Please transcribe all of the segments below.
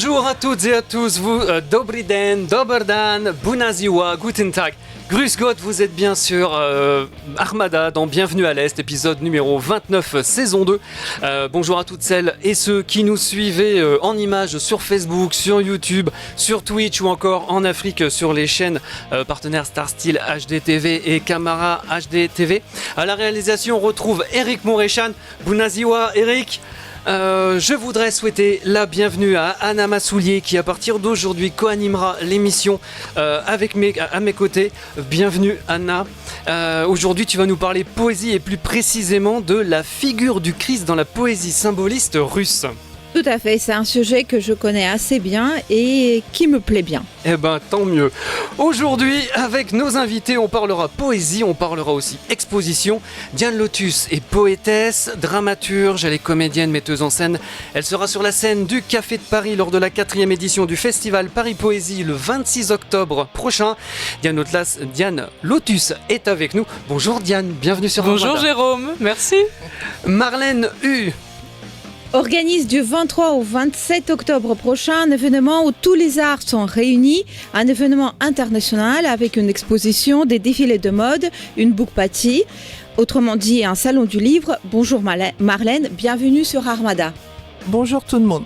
Bonjour à toutes et à tous, vous, Dobry den, Dober dan, Bună ziua, Guten Tag, Grüß Gott, vous êtes bien sûr Armada dans Bienvenue à l'Est, épisode numéro 29, saison 2. Bonjour à toutes celles et ceux qui nous suivaient en images sur Facebook, sur YouTube, sur Twitch ou encore en Afrique sur les chaînes partenaires Starstyle HD TV et Camara HD TV. À la réalisation, on retrouve Eric Mourechan. Bună ziua, Eric. Je voudrais souhaiter la bienvenue à Anna Massoulier qui à partir d'aujourd'hui co-animera l'émission à mes côtés. Bienvenue Anna. Aujourd'hui tu vas nous parler poésie et plus précisément de la figure du Christ dans la poésie symboliste russe. Tout à fait, c'est un sujet que je connais assez bien et qui me plaît bien. Eh ben tant mieux. Aujourd'hui avec nos invités on parlera poésie, on parlera aussi exposition. Diane Lotus est poétesse, dramaturge, elle est comédienne, metteuse en scène. Elle sera sur la scène du Café de Paris lors de la 4e édition du festival Paris Poésie le 26 octobre prochain. Diane Lotus est avec nous. Bonjour Diane, bienvenue sur Bonjour Armada. Jérôme, merci. Marlène Hu Organise du 23 au 27 octobre prochain un événement où tous les arts sont réunis, un événement international avec une exposition, des défilés de mode, une book party, autrement dit un salon du livre. Bonjour Marlène, bienvenue sur Armada. Bonjour tout le monde.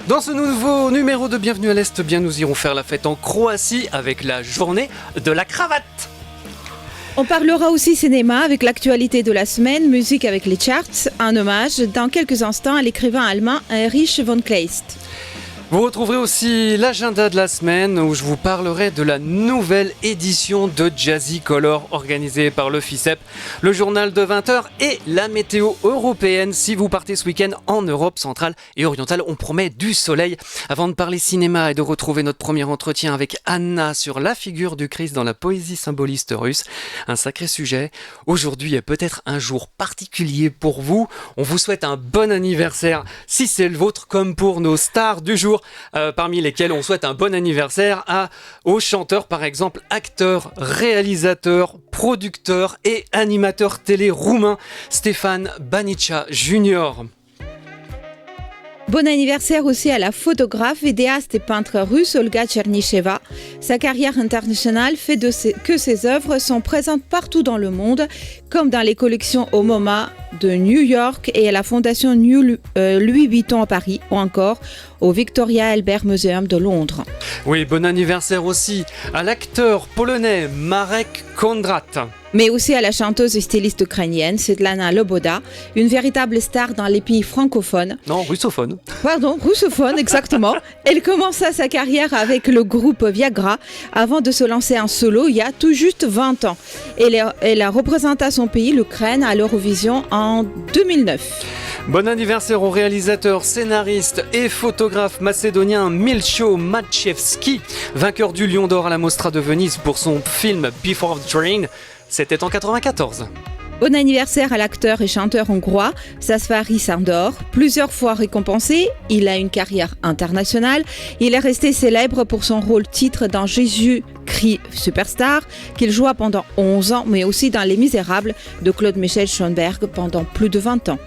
Dans ce nouveau numéro de Bienvenue à l'Est, bien nous irons faire la fête en Croatie avec la journée de la cravate. On parlera aussi cinéma avec l'actualité de la semaine, musique avec les charts, un hommage dans quelques instants à l'écrivain allemand Erich von Kleist. Vous retrouverez aussi l'agenda de la semaine où je vous parlerai de la nouvelle édition de Jazzy Color organisée par le FICEP, le journal de 20h et la météo européenne si vous partez ce week-end en Europe centrale et orientale. On promet du soleil. Avant de parler cinéma et de retrouver notre premier entretien avec Anna sur la figure du Christ dans la poésie symboliste russe, un sacré sujet. Aujourd'hui est peut-être un jour particulier pour vous. On vous souhaite un bon anniversaire si c'est le vôtre comme pour nos stars du jour. Parmi lesquels on souhaite un bon anniversaire aux chanteurs par exemple, acteurs, réalisateurs, producteurs et animateurs télé roumains Stéphane Banicea Junior. Bon anniversaire aussi à la photographe, vidéaste et peintre russe Olga Tchernysheva. Sa carrière internationale fait que ses œuvres sont présentes partout dans le monde, comme dans les collections au MoMA de New York et à la fondation Louis Vuitton à Paris, ou encore au Victoria Albert Museum de Londres. Oui, bon anniversaire aussi à l'acteur polonais Marek Kondrat. Mais aussi à la chanteuse et styliste ukrainienne Svetlana Loboda, une véritable star dans les pays francophones. Non, russophone. Pardon, russophone, exactement. Elle commença sa carrière avec le groupe Viagra avant de se lancer en solo il y a tout juste 20 ans. Elle a représenté son pays, l'Ukraine, à l'Eurovision en 2009. Bon anniversaire au réalisateur, scénariste et photographe macédonien Milcho Maciejewski, vainqueur du Lion d'Or à la Mostra de Venise pour son film Before the Train. C'était en 94. Bon anniversaire à l'acteur et chanteur hongrois Sászfari Sándor. Plusieurs fois récompensé, il a une carrière internationale. Il est resté célèbre pour son rôle titre dans Jésus-Christ Superstar, qu'il joua pendant 11 ans, mais aussi dans Les Misérables de Claude Michel Schoenberg pendant plus de 20 ans.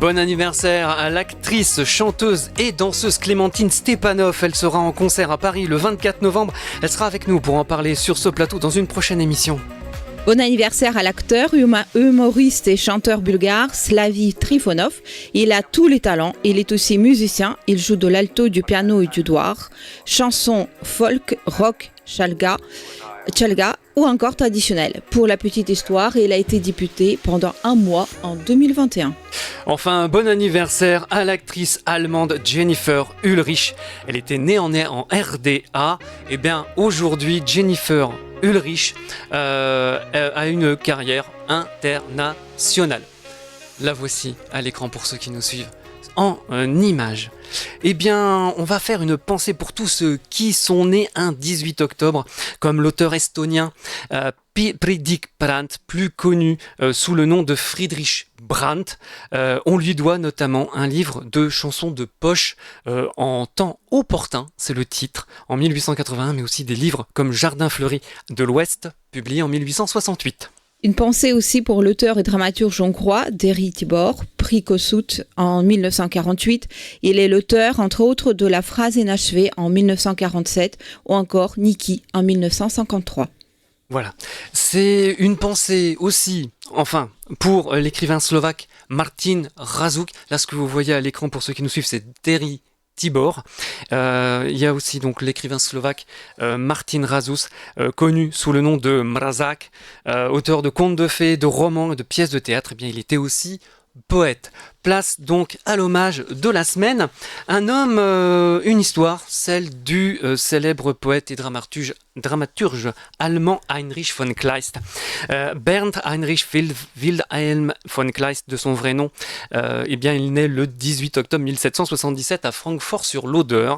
Bon anniversaire à l'actrice, chanteuse et danseuse Clémentine Stepanov. Elle sera en concert à Paris le 24 novembre. Elle sera avec nous pour en parler sur ce plateau dans une prochaine émission. Bon anniversaire à l'acteur, humoriste et chanteur bulgare Slavi Trifonov. Il a tous les talents, il est aussi musicien, il joue de l'alto, du piano et du douar, chansons folk, rock, chalga ou encore traditionnelles. Pour la petite histoire, il a été député pendant un mois en 2021. Enfin, bon anniversaire à l'actrice allemande Jennifer Ulrich. Elle était née en RDA. Et bien aujourd'hui, Jennifer Ulrich a une carrière internationale. La voici à l'écran pour ceux qui nous suivent en images. Eh bien, on va faire une pensée pour tous ceux qui sont nés un 18 octobre, comme l'auteur estonien Friedrich Brandt, plus connu sous le nom de Friedrich Brandt. On lui doit notamment un livre de chansons de poche en temps opportun, c'est le titre, en 1881, mais aussi des livres comme Jardin fleuri de l'Ouest, publié en 1868. Une pensée aussi pour l'auteur et dramaturge hongrois Déry Tibor, prix Kossuth en 1948. Il est l'auteur, entre autres, de La phrase inachevée en 1947 ou encore Niki en 1953. Voilà. C'est une pensée aussi, enfin, pour l'écrivain slovaque Martin Razuk. Là, ce que vous voyez à l'écran pour ceux qui nous suivent, c'est Déry Tibor. Il y a aussi donc l'écrivain slovaque Martin Razuk, connu sous le nom de Mrazak, auteur de contes de fées, de romans et de pièces de théâtre. Eh bien, il était aussi poète. Place donc à l'hommage de la semaine. Un homme, une histoire, celle du célèbre poète et dramaturge allemand Heinrich von Kleist. Bernd Heinrich Wilhelm von Kleist, de son vrai nom, eh bien, il naît le 18 octobre 1777 à Francfort-sur-l'Oder,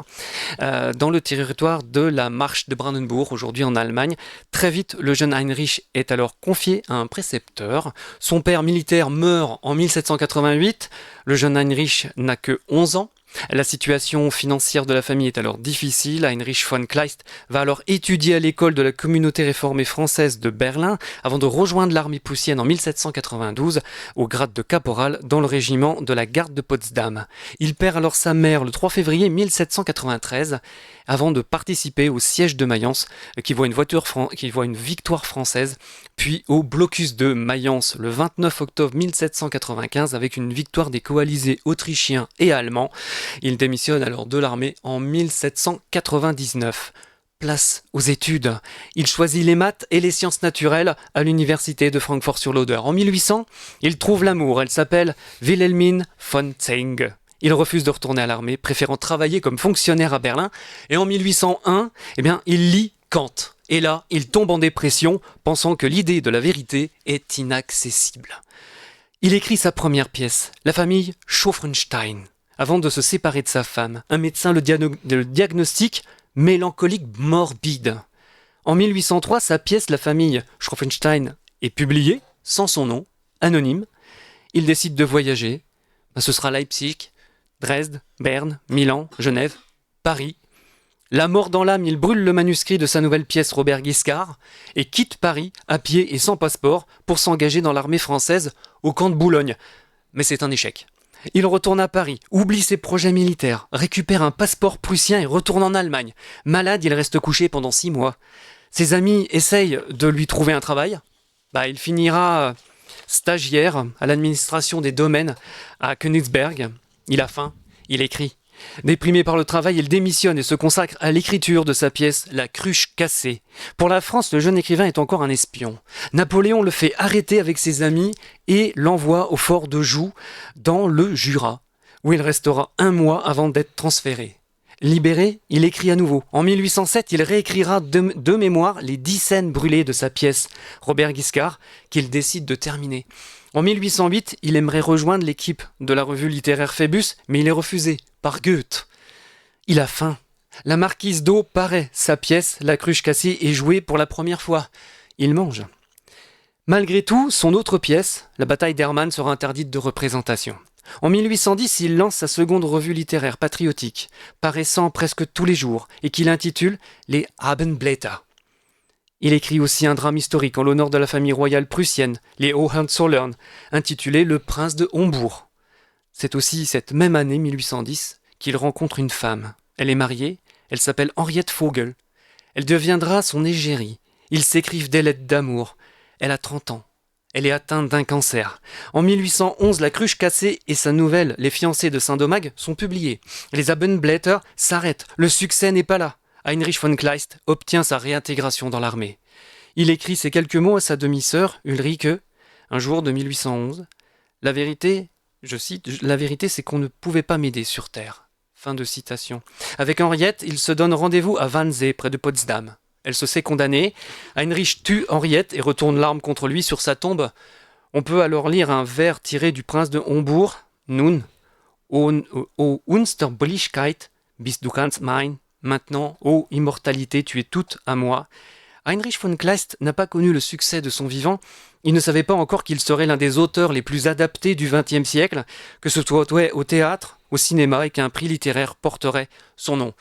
dans le territoire de la Marche de Brandenburg, aujourd'hui en Allemagne. Très vite, le jeune Heinrich est alors confié à un précepteur. Son père militaire meurt en 1788. Le jeune Heinrich n'a que 11 ans. La situation financière de la famille est alors difficile. Heinrich von Kleist va alors étudier à l'école de la communauté réformée française de Berlin avant de rejoindre l'armée prussienne en 1792 au grade de caporal dans le régiment de la garde de Potsdam. Il perd alors sa mère le 3 février 1793 avant de participer au siège de Mayence qui voit une victoire française, puis au blocus de Mayence le 29 octobre 1795 avec une victoire des coalisés autrichiens et allemands. Il démissionne alors de l'armée en 1799. Place aux études. Il choisit les maths et les sciences naturelles à l'université de Francfort-sur-l'Oder. En 1800, il trouve l'amour. Elle s'appelle Wilhelmine von Zeng. Il refuse de retourner à l'armée, préférant travailler comme fonctionnaire à Berlin. Et en 1801, il lit Kant. Et là, il tombe en dépression, pensant que l'idée de la vérité est inaccessible. Il écrit sa première pièce, La famille Schofenstein. Avant de se séparer de sa femme, un médecin le diagnostique mélancolique morbide. En 1803, sa pièce La famille Schofenstein est publiée, sans son nom, anonyme. Il décide de voyager. Ce sera Leipzig, Dresde, Berne, Milan, Genève, Paris. La mort dans l'âme, il brûle le manuscrit de sa nouvelle pièce Robert Guiscard et quitte Paris à pied et sans passeport pour s'engager dans l'armée française au camp de Boulogne. Mais c'est un échec. Il retourne à Paris, oublie ses projets militaires, récupère un passeport prussien et retourne en Allemagne. Malade, il reste couché pendant 6 mois. Ses amis essayent de lui trouver un travail. Il finira stagiaire à l'administration des domaines à Königsberg. Il a faim, il écrit. Déprimé par le travail, il démissionne et se consacre à l'écriture de sa pièce La cruche cassée. Pour la France, le jeune écrivain est encore un espion. Napoléon le fait arrêter avec ses amis et l'envoie au fort de Joux, dans le Jura, où il restera 1 mois avant d'être transféré. Libéré, il écrit à nouveau. En 1807, il réécrira de mémoire les 10 scènes brûlées de sa pièce Robert Guiscard, qu'il décide de terminer. En 1808, il aimerait rejoindre l'équipe de la revue littéraire Phébus, mais il est refusé par Goethe. Il a faim. La marquise d'O paraît. Sa pièce, La cruche cassée, est jouée pour la première fois. Il mange. Malgré tout, son autre pièce, La bataille d'Hermann, sera interdite de représentation. En 1810, il lance sa seconde revue littéraire patriotique, paraissant presque tous les jours, et qu'il intitule Les Abendblätter. Il écrit aussi un drame historique en l'honneur de la famille royale prussienne, les Hohenzollern, intitulé Le prince de Hombourg. C'est aussi cette même année 1810 qu'il rencontre une femme. Elle est mariée, elle s'appelle Henriette Vogel. Elle deviendra son égérie. Ils s'écrivent des lettres d'amour. Elle a 30 ans. Elle est atteinte d'un cancer. En 1811, La cruche cassée et sa nouvelle Les fiancés de Saint-Domingue sont publiées. Les Abendblätter s'arrêtent. Le succès n'est pas là. Heinrich von Kleist obtient sa réintégration dans l'armée. Il écrit ces quelques mots à sa demi-sœur, Ulrike, un jour de 1811. La vérité, je cite, la vérité c'est qu'on ne pouvait pas m'aider sur terre. Fin de citation. Avec Henriette, il se donne rendez-vous à Wannsee, près de Potsdam. Elle se sait condamnée. Heinrich tue Henriette et retourne l'arme contre lui sur sa tombe. On peut alors lire un vers tiré du prince de Hombourg. Nun, o Unsterblichkeit, bist du ganz mein. Maintenant, ô immortalité, tu es toute à moi. Heinrich von Kleist n'a pas connu le succès de son vivant. Il ne savait pas encore qu'il serait l'un des auteurs les plus adaptés du XXe siècle, que ce soit au théâtre, au cinéma et qu'un prix littéraire porterait son nom.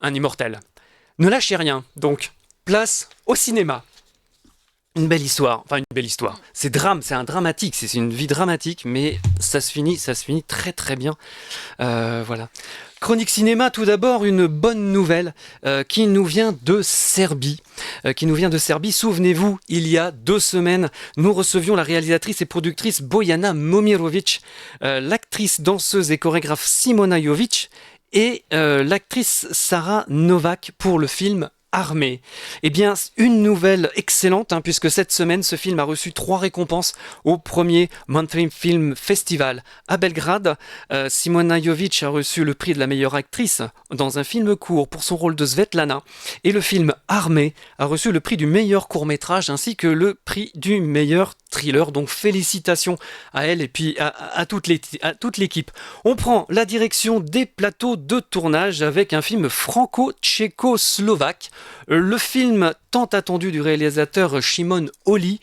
Un immortel. Ne lâchez rien, donc. Place au cinéma. Une belle histoire, c'est un dramatique, c'est une vie dramatique, mais ça se finit très très bien. Voilà. Chronique cinéma, tout d'abord, une bonne nouvelle qui nous vient de Serbie. Souvenez-vous, il y a 2 semaines, nous recevions la réalisatrice et productrice Bojana Momirovic, l'actrice, danseuse et chorégraphe Simona Jovic et l'actrice Sarah Novak pour le film Armée. Eh bien, une nouvelle excellente, puisque cette semaine, ce film a reçu 3 récompenses au premier Monthly Film Festival à Belgrade. Simona Jovic a reçu le prix de la meilleure actrice dans un film court pour son rôle de Svetlana. Et le film Armée a reçu le prix du meilleur court-métrage ainsi que le prix du meilleur thriller. Donc félicitations à elle et puis à toute l'équipe. On prend la direction des plateaux de tournage avec un film franco-tchécoslovaque. Le film tant attendu du réalisateur Shimon Oli,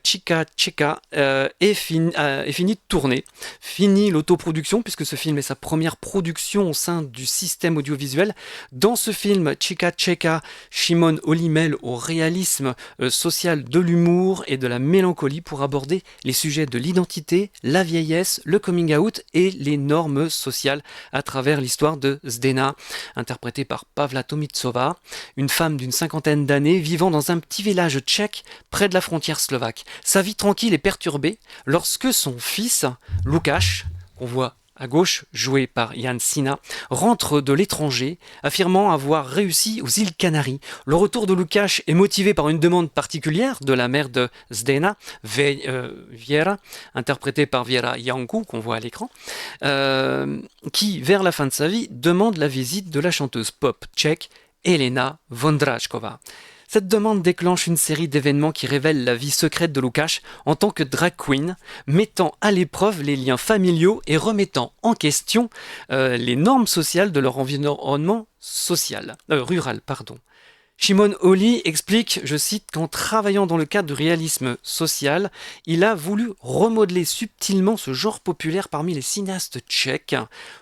Chica Cheka, est fini de tourner. Fini l'autoproduction, puisque ce film est sa première production au sein du système audiovisuel. Dans ce film, Chica Cheka, Shimon Oli mêle au réalisme social de l'humour et de la mélancolie pour aborder les sujets de l'identité, la vieillesse, le coming out et les normes sociales à travers l'histoire de Zdena, interprétée par Pavla Tomitsova, une femme d'une 50aine d'années vivant dans un petit village tchèque près de la frontière slovaque. Sa vie tranquille est perturbée lorsque son fils, Lukáš, qu'on voit à gauche, joué par Jan Sina, rentre de l'étranger, affirmant avoir réussi aux îles Canaries. Le retour de Lukáš est motivé par une demande particulière de la mère de Zdena, Viera, interprétée par Viera Janku, qu'on voit à l'écran, qui, vers la fin de sa vie, demande la visite de la chanteuse pop tchèque Elena Vondračková. Cette demande déclenche une série d'événements qui révèlent la vie secrète de Lukáš en tant que drag queen, mettant à l'épreuve les liens familiaux et remettant en question les normes sociales de leur environnement rural. Shimon Oli explique, je cite, qu'en travaillant dans le cadre du réalisme social, il a voulu remodeler subtilement ce genre populaire parmi les cinéastes tchèques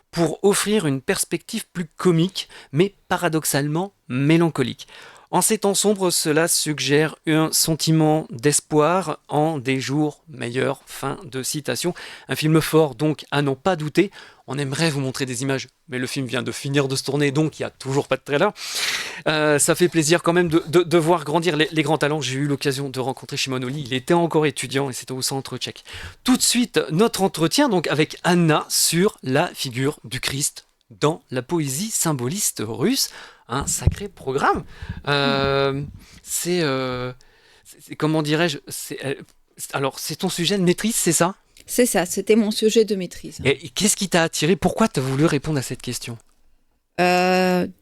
pour offrir une perspective plus comique, mais paradoxalement mélancolique. En ces temps sombres, cela suggère un sentiment d'espoir en des jours meilleurs. Fin de citation. Un film fort, donc, à n'en pas douter. On aimerait vous montrer des images, mais le film vient de finir de se tourner, donc il n'y a toujours pas de trailer. Ça fait plaisir quand même de voir grandir les grands talents. J'ai eu l'occasion de rencontrer Shimon Oli. Il était encore étudiant et c'était au centre tchèque. Tout de suite, notre entretien donc avec Anna sur la figure du Christ dans la poésie symboliste russe. Un sacré programme. C'est comment dirais-je, alors c'est ton sujet de maîtrise, c'est ça ? C'est ça, c'était mon sujet de maîtrise. Et qu'est-ce qui t'a attiré ? Pourquoi tu as voulu répondre à cette question ?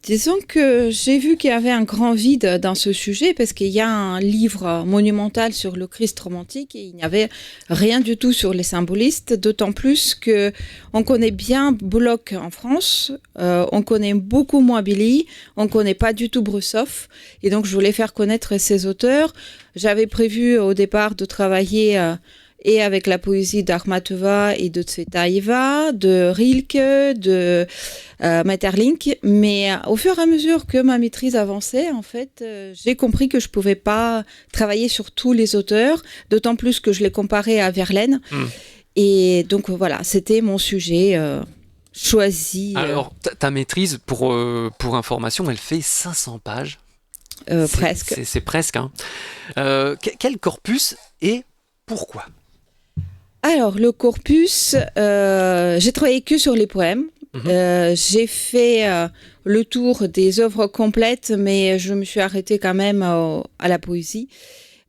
Disons que j'ai vu qu'il y avait un grand vide dans ce sujet parce qu'il y a un livre monumental sur le Christ romantique et il n'y avait rien du tout sur les symbolistes, d'autant plus que on connaît bien Bullock en France, on connaît beaucoup moins Billy, on connaît pas du tout Brusov et donc je voulais faire connaître ces auteurs. J'avais prévu au départ de travailler et avec la poésie d'Akhmatova et de Tsvetaeva, de Rilke, de Maeterlinck. Mais au fur et à mesure que ma maîtrise avançait, en fait, j'ai compris que je pouvais pas travailler sur tous les auteurs, d'autant plus que je les comparais à Verlaine. Et donc voilà, c'était mon sujet choisi. Alors, ta maîtrise, pour information, elle fait 500 pages. Presque. C'est presque. Hein. Quel corpus et pourquoi ? Alors, le corpus, j'ai travaillé que sur les poèmes. J'ai fait le tour des œuvres complètes, mais je me suis arrêtée quand même à la poésie.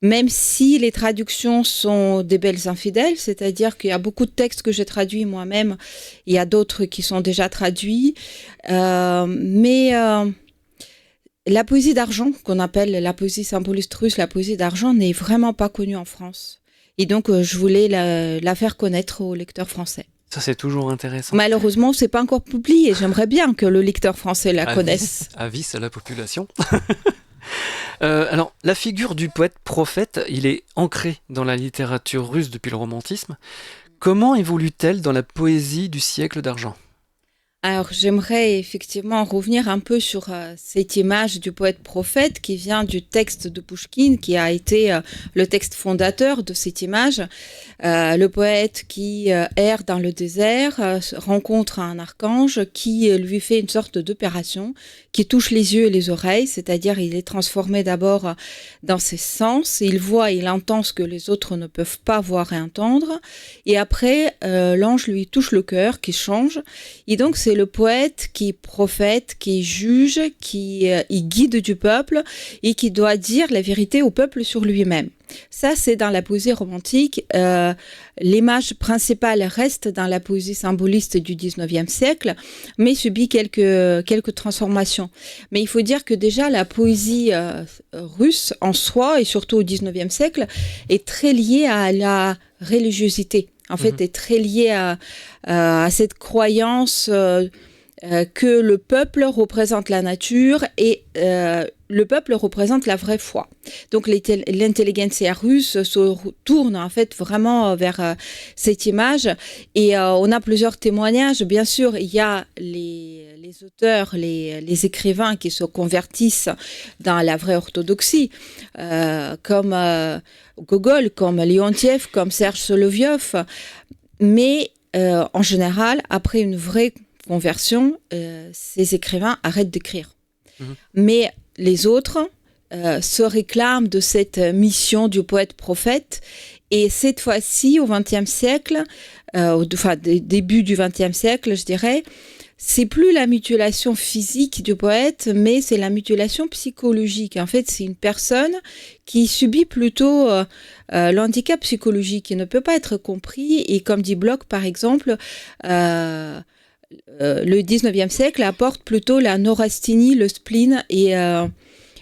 Même si les traductions sont des belles infidèles, c'est-à-dire qu'il y a beaucoup de textes que j'ai traduits moi-même, il y a d'autres qui sont déjà traduits. Mais la poésie d'argent, qu'on appelle la poésie symboliste russe, la poésie d'argent, n'est vraiment pas connue en France. Et donc, je voulais la faire connaître aux lecteurs français. Ça, c'est toujours intéressant. Malheureusement, c'est pas encore publié. J'aimerais bien que le lecteur français la connaisse. Avis à la population. Alors, la figure du poète-prophète, il est ancré dans la littérature russe depuis le romantisme. Comment évolue-t-elle dans la poésie du siècle d'argent ? Alors, j'aimerais effectivement revenir un peu sur cette image du poète-prophète qui vient du texte de Pouchkine, qui a été le texte fondateur de cette image. Le poète qui erre dans le désert rencontre un archange qui lui fait une sorte d'opération, qui touche les yeux et les oreilles, c'est-à-dire il est transformé d'abord dans ses sens, il voit, il entend ce que les autres ne peuvent pas voir et entendre, et après l'ange lui touche le cœur, qui change, et donc c'est le poète qui prophète, qui juge, qui il guide du peuple et qui doit dire la vérité au peuple sur lui-même. Ça, c'est dans la poésie romantique. L'image principale reste dans la poésie symboliste du 19e siècle, mais subit quelques transformations. Mais il faut dire que déjà, la poésie russe en soi, et surtout au 19e siècle, est très liée à la religiosité. En fait, est très liée à cette croyance que le peuple représente la nature et le peuple représente la vraie foi. Donc l'intelligentsia russe se tourne en fait vraiment vers cette image et on a plusieurs témoignages. Bien sûr, il y a les auteurs, les écrivains qui se convertissent dans la vraie orthodoxie, comme Gogol, comme Leontiev, comme Serge Solovyov. Mais en général, après une vraie conversion, ces écrivains arrêtent d'écrire. Mais les autres se réclament de cette mission du poète-prophète. Et cette fois-ci, au XXe siècle, début du XXe siècle, je dirais, c'est plus la mutilation physique du poète, mais c'est la mutilation psychologique. En fait, c'est une personne qui subit plutôt l'handicap psychologique, qui ne peut pas être compris. Et comme dit Bloch, par exemple, le 19e siècle apporte plutôt la neurasthénie, le spleen et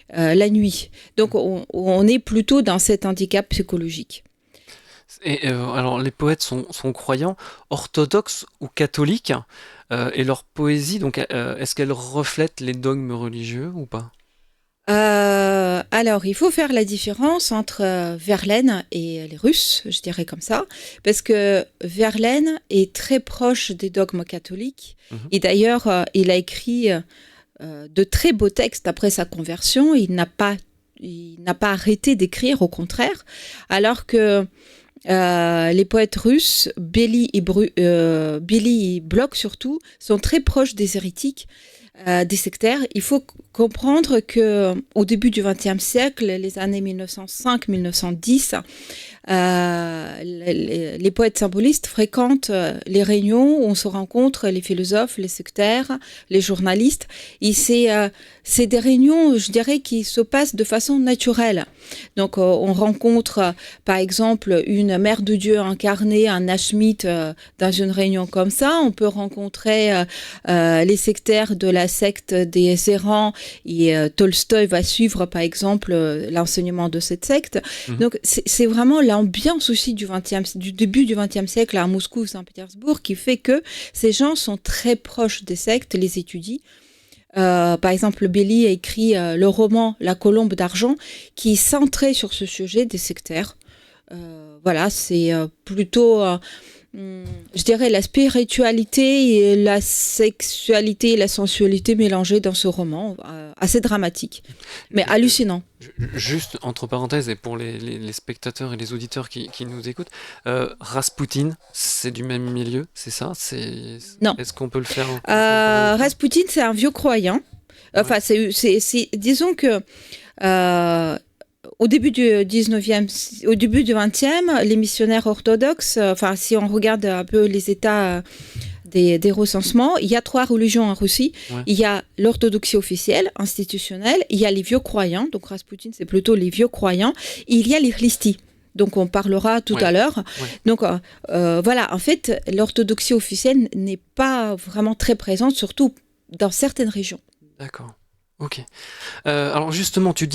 la nuit. Donc, on est plutôt dans cet handicap psychologique. Et alors, les poètes sont croyants, orthodoxes ou catholiques, et leur poésie, donc, est-ce qu'elle reflète les dogmes religieux ou pas ? Alors, il faut faire la différence entre Verlaine et les Russes, je dirais comme ça, parce que Verlaine est très proche des dogmes catholiques, et d'ailleurs, il a écrit de très beaux textes après sa conversion. Il n'a pas arrêté d'écrire, au contraire, alors que les poètes russes, Belly et Bloch surtout, sont très proches des hérétiques, des sectaires. Il faut comprendre que au début du XXe siècle, les années 1905-1910, les poètes symbolistes fréquentent les réunions où on se rencontre les philosophes, les sectaires, les journalistes. Et c'est des réunions, je dirais, qui se passent de façon naturelle. Donc, on rencontre, par exemple, une mère de Dieu incarnée, un Ashmit, dans une réunion comme ça. On peut rencontrer les sectaires de la secte des errants, et Tolstoï va suivre, par exemple, l'enseignement de cette secte. Donc, c'est vraiment l'ambiance aussi du début du XXe siècle à Moscou, Saint-Pétersbourg, qui fait que ces gens sont très proches des sectes, les étudient. Par exemple, Belly a écrit le roman La Colombe d'argent, qui est centré sur ce sujet des sectaires. Voilà, c'est plutôt, je dirais, la spiritualité et la sexualité et la sensualité mélangées dans ce roman, assez dramatique, mais hallucinant. Juste entre parenthèses, et pour les spectateurs et les auditeurs qui nous écoutent, Rasputin, c'est du même milieu, c'est ça ? Non. Est-ce qu'on peut le faire Rasputin, c'est un vieux croyant. Enfin, disons que au début du 20e, les missionnaires orthodoxes, si on regarde un peu les états des recensements, il y a 3 religions en Russie. Ouais. Il y a l'orthodoxie officielle, institutionnelle, il y a les vieux croyants, donc Rasputin c'est plutôt les vieux croyants, et il y a les Khlistis. Donc on parlera tout à l'heure. Ouais. Donc voilà, en fait, l'orthodoxie officielle n'est pas vraiment très présente, surtout dans certaines régions. D'accord. Ok. Alors justement, tu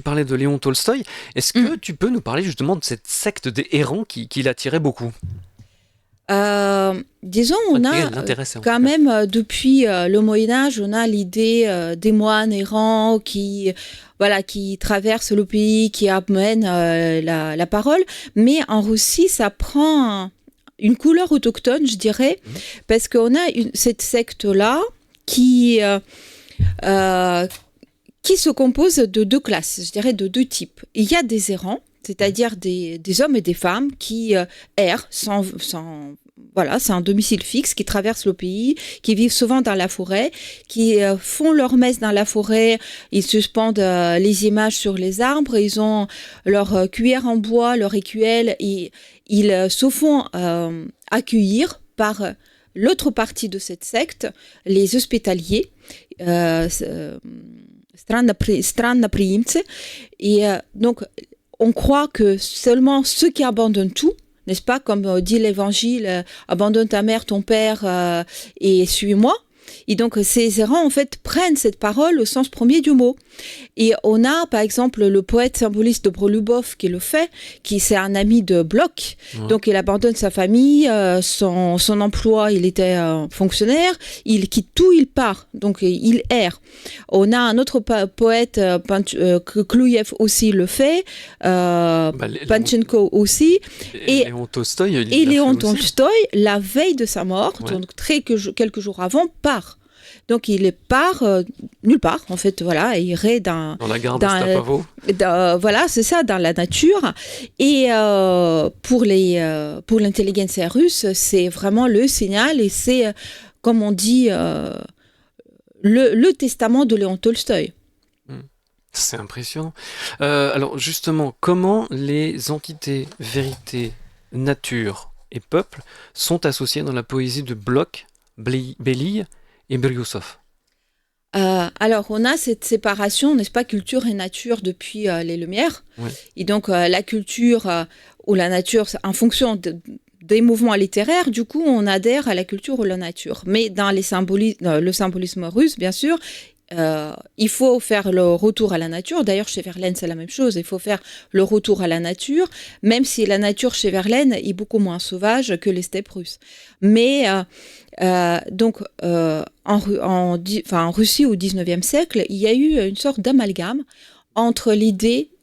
parlais de Léon Tolstoï. Est-ce que tu peux nous parler justement de cette secte des errants qui l'attirait beaucoup ? Disons, on a quand même, depuis le Moyen-Âge, on a l'idée des moines errants qui traversent le pays, qui amènent la parole. Mais en Russie, ça prend une couleur autochtone, je dirais, parce qu'on a cette secte-là qui se compose de deux classes, je dirais de deux types. Il y a des errants, c'est-à-dire des hommes et des femmes qui errent voilà, c'est un domicile fixe, qui traversent le pays, qui vivent souvent dans la forêt, qui font leur messe dans la forêt, ils suspendent les images sur les arbres, ils ont leur cuillère en bois, leur écuelle, et ils se font accueillir par l'autre partie de cette secte, les hospitaliers, Stranna priimce, et donc on croit que seulement ceux qui abandonnent tout, n'est-ce pas, comme dit l'Évangile, abandonne ta mère, ton père et suis-moi. Et donc ces errants en fait prennent cette parole au sens premier du mot. Et on a par exemple le poète symboliste de Brolubov qui le fait, qui c'est un ami de Bloch. Donc il abandonne sa famille, son emploi, il était fonctionnaire, il quitte tout, il part, donc il erre. On a un autre poète, Kluyev aussi le fait, Panchenko aussi, et Léon Tolstoï, la veille de sa mort, donc quelques jours avant, part. Donc il part nulle part, en fait, voilà, et il irait dans la gare d'Astapavo. Voilà, c'est ça, dans la nature. Et pour l'intelligentsia russe, c'est vraiment le signal, et c'est, comme on dit, le testament de Léon Tolstoï. C'est impressionnant. Alors justement, comment les entités vérité, nature et peuple sont associées dans la poésie de Bloch, Belli et Briousov? Alors, on a cette séparation, n'est-ce pas, culture et nature depuis les Lumières. Oui. Et donc, la culture ou la nature, en fonction des mouvements littéraires, du coup, on adhère à la culture ou la nature. Mais dans le symbolisme russe, bien sûr, il faut faire le retour à la nature. D'ailleurs, chez Verlaine, c'est la même chose. Il faut faire le retour à la nature, même si la nature chez Verlaine est beaucoup moins sauvage que les steppes russes. Mais donc, en Russie au XIXe siècle, il y a eu une sorte d'amalgame entre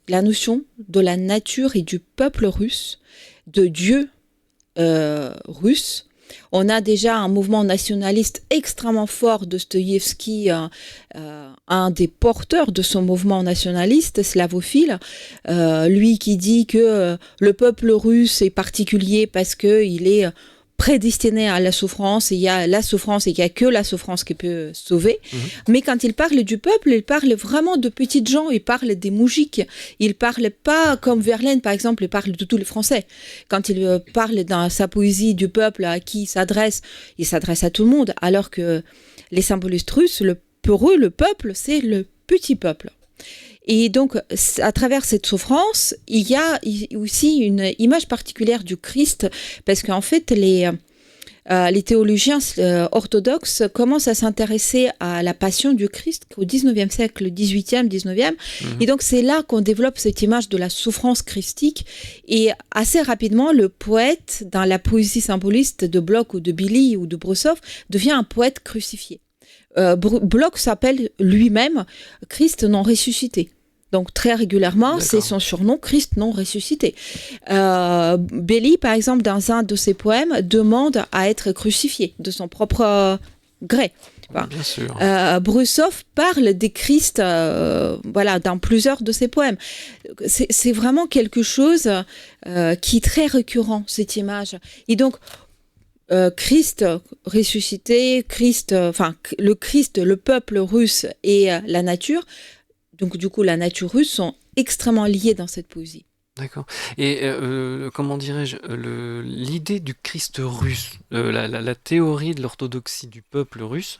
la notion de la nature et du peuple russe, de Dieu russe. On a déjà un mouvement nationaliste extrêmement fort, Dostoïevski, un des porteurs de ce mouvement nationaliste slavophile, lui qui dit que le peuple russe est particulier parce qu'il est prédestiné à la souffrance, il y a la souffrance et qu'il n'y a que la souffrance qui peut sauver. Mais quand il parle du peuple, il parle vraiment de petites gens, il parle des moujiks. Il ne parle pas comme Verlaine, par exemple, il parle de tous les Français. Quand il parle dans sa poésie du peuple à qui il s'adresse à tout le monde, alors que les symbolistes russes, pour eux, le peuple, c'est le petit peuple. Et donc, à travers cette souffrance, il y a aussi une image particulière du Christ, parce qu'en fait, les théologiens orthodoxes commencent à s'intéresser à la passion du Christ au XIXe siècle, 18e, 19e. Et donc, c'est là qu'on développe cette image de la souffrance christique. Et assez rapidement, le poète, dans la poésie symboliste de Bloch ou de Belli ou de Briousov, devient un poète crucifié. Bloch s'appelle lui-même Christ non ressuscité. Donc très régulièrement, c'est son surnom, Christ non ressuscité. Belli, par exemple, dans un de ses poèmes, demande à être crucifié de son propre gré. Bien sûr. Briousov parle des Christ dans plusieurs de ses poèmes. C'est vraiment quelque chose qui est très récurrent, cette image. Et donc, Christ ressuscité, le Christ, le peuple russe et la nature, donc du coup la nature russe, sont extrêmement liées dans cette poésie. D'accord. Et comment dirais-je, l'idée du Christ russe, la théorie de l'orthodoxie du peuple russe,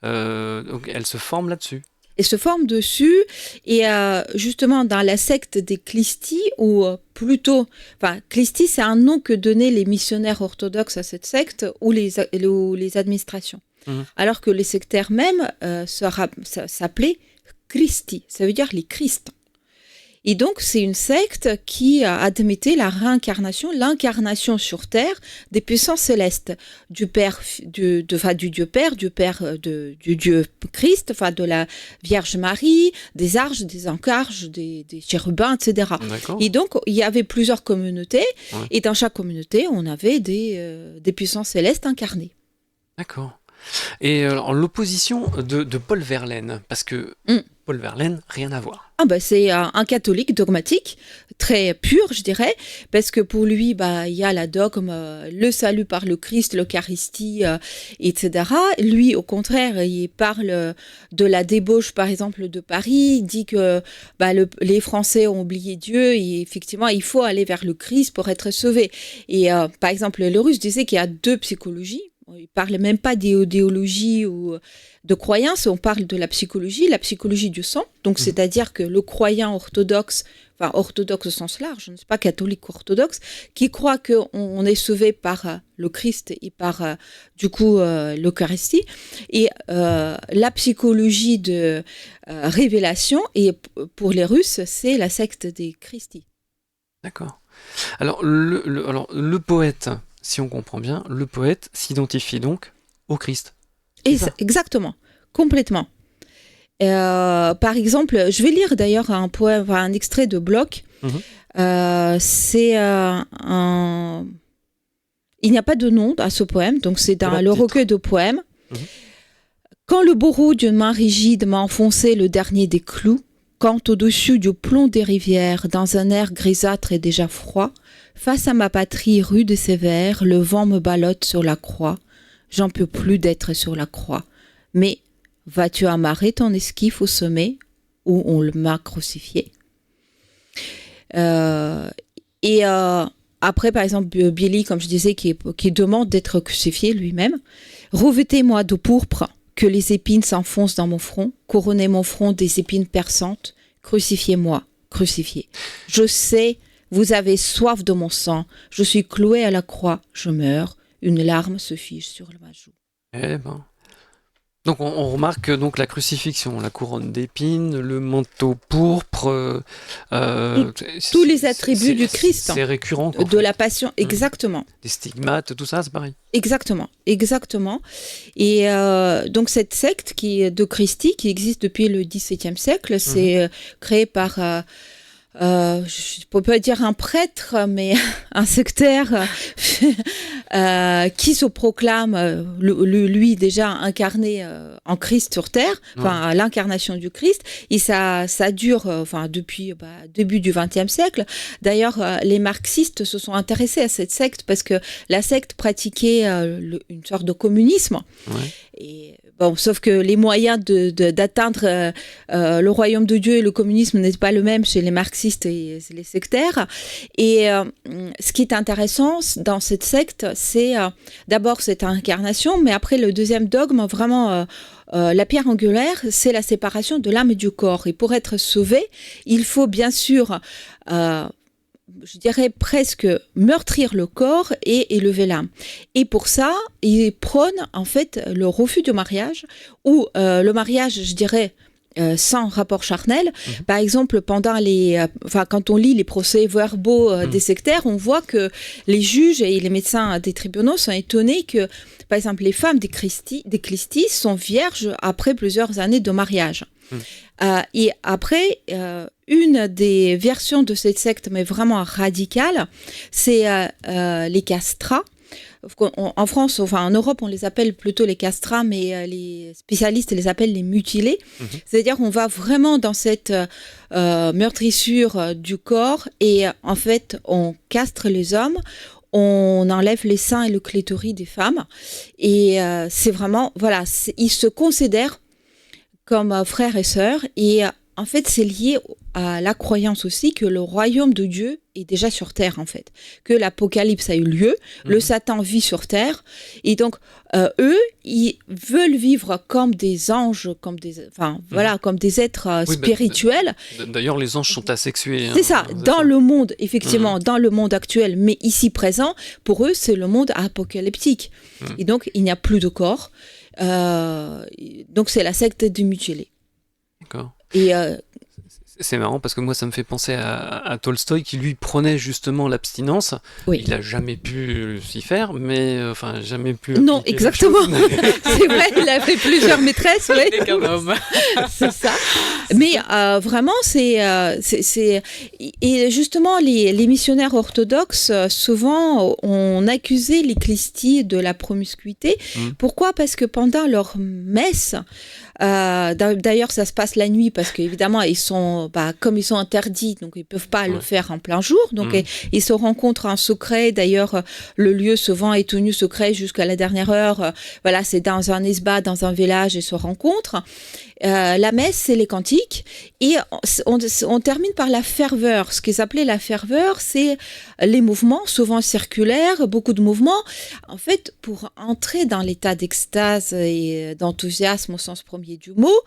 donc elle se forme là-dessus. Elle se forme dessus, et justement dans la secte des Clisty, Clisty, c'est un nom que donnaient les missionnaires orthodoxes à cette secte ou les administrations. Alors que les sectaires même s'appelaient Christi, ça veut dire les Christ. Et donc, c'est une secte qui admettait la réincarnation, l'incarnation sur Terre des puissances célestes, du Dieu Père, du Dieu Christ, enfin de la Vierge Marie, des arches, des ancarges, des chérubins, etc. D'accord. Et donc, il y avait plusieurs communautés, Ouais. et dans chaque communauté, on avait des puissances célestes incarnées. D'accord. Et alors, l'opposition de Paul Verlaine, parce que Paul Verlaine, rien à voir. Ah bah c'est un catholique dogmatique, très pur, je dirais, parce que pour lui, il y a la dogme, le salut par le Christ, l'Eucharistie, etc. Lui, au contraire, il parle de la débauche, par exemple, de Paris. Il dit que les Français ont oublié Dieu et effectivement, il faut aller vers le Christ pour être sauvé. Et par exemple, le Russe disait qu'il y a deux psychologies. Il ne parle même pas d'idéologie ou de croyance, on parle de la psychologie du sang. Donc, c'est-à-dire que le croyant orthodoxe, enfin orthodoxe au sens large, je ne sais pas catholique ou orthodoxe, qui croit qu'on est sauvé par le Christ et par, l'Eucharistie. Et la psychologie de révélation, et pour les Russes, c'est la secte des Christi. D'accord. Alors, le poète, si on comprend bien, le poète s'identifie donc au Christ. Exactement, complètement. Par exemple, je vais lire d'ailleurs un poème, un extrait de Bloch. C'est il n'y a pas de nom à ce poème, donc c'est dans le recueil de poèmes. Quand le bourreau d'une main rigide m'a enfoncé le dernier des clous, quand au-dessus du plomb des rivières, dans un air grisâtre et déjà froid, face à ma patrie rude et sévère, le vent me ballotte sur la croix. J'en peux plus d'être sur la croix. Mais vas-tu amarrer ton esquif au sommet où on m'a crucifié? Après, par exemple, Billy, comme je disais, qui demande d'être crucifié lui-même. Revêtez-moi de pourpre, que les épines s'enfoncent dans mon front, couronnez mon front des épines perçantes, crucifiez-moi, crucifiez. Je sais, vous avez soif de mon sang, je suis cloué à la croix, je meurs. Une larme se fige sur ma joue. Eh ben. Donc on remarque donc la crucifixion, la couronne d'épines, le manteau pourpre, tous les attributs du Christ. C'est récurrent. De la passion, exactement. Des stigmates, tout ça, c'est pareil. Exactement. Et donc cette secte de Christi, qui existe depuis le XVIIe siècle, c'est créé par... je ne peux pas dire un prêtre, mais un sectaire qui se proclame, lui déjà incarné en Christ sur Terre, enfin l'incarnation du Christ, et ça dure depuis début du XXe siècle. D'ailleurs, les marxistes se sont intéressés à cette secte parce que la secte pratiquait une sorte de communisme. Et bon, sauf que les moyens d'atteindre le royaume de Dieu et le communisme n'étaient pas le même chez les marxistes et les sectaires. Et ce qui est intéressant dans cette secte, c'est d'abord cette incarnation, mais après le deuxième dogme, vraiment la pierre angulaire, c'est la séparation de l'âme et du corps. Et pour être sauvé, il faut bien sûr... je dirais presque meurtrir le corps et élever l'âme. Et pour ça, il prône en fait le refus du mariage, ou le mariage, je dirais, sans rapport charnel. Par exemple, quand on lit les procès-verbaux des sectaires, on voit que les juges et les médecins des tribunaux sont étonnés que, par exemple, les femmes des Christi sont vierges après plusieurs années de mariage. Et après, une des versions de cette secte, mais vraiment radicale, c'est les castrats. En France, en Europe, on les appelle plutôt les castrats, mais les spécialistes les appellent les mutilés. C'est-à-dire qu'on va vraiment dans cette meurtrissure du corps et en fait, on castre les hommes. On enlève les seins et le clitoris des femmes. Et c'est vraiment, ils se considèrent comme frères et sœurs. Et en fait, c'est lié à la croyance aussi que le royaume de Dieu est déjà sur terre, en fait. Que l'apocalypse a eu lieu, le Satan vit sur terre. Et donc, eux, ils veulent vivre comme des anges, comme des êtres spirituels. D'ailleurs, les anges sont asexués. C'est ça, dans le monde, effectivement, dans le monde actuel, mais ici présent, pour eux, c'est le monde apocalyptique. Et donc, il n'y a plus de corps. Donc, c'est la secte des mutilés. D'accord. Et C'est marrant parce que moi ça me fait penser à Tolstoï qui lui prenait justement l'abstinence. Oui. Il a jamais pu s'y faire, mais enfin jamais pu. Non, appliquer la exactement. chose, mais- C'est vrai, il a fait plusieurs maîtresses, oui. N'est qu'un homme. C'est ça. Mais vraiment, et justement, les missionnaires orthodoxes, souvent, on accusé les clistis de la promiscuité. Pourquoi ? Parce que pendant leur messe, d'ailleurs, ça se passe la nuit parce qu'évidemment, comme ils sont interdits, donc ils peuvent pas le faire en plein jour. Donc, ils se rencontrent en secret. D'ailleurs, le lieu souvent est tenu secret jusqu'à la dernière heure. Voilà, c'est dans un isba, dans un village, ils se rencontrent. La messe, c'est les cantiques. Et on termine par la ferveur. Ce qu'ils appelaient la ferveur, c'est les mouvements, souvent circulaires, beaucoup de mouvements. En fait, pour entrer dans l'état d'extase et d'enthousiasme au sens premier du mot,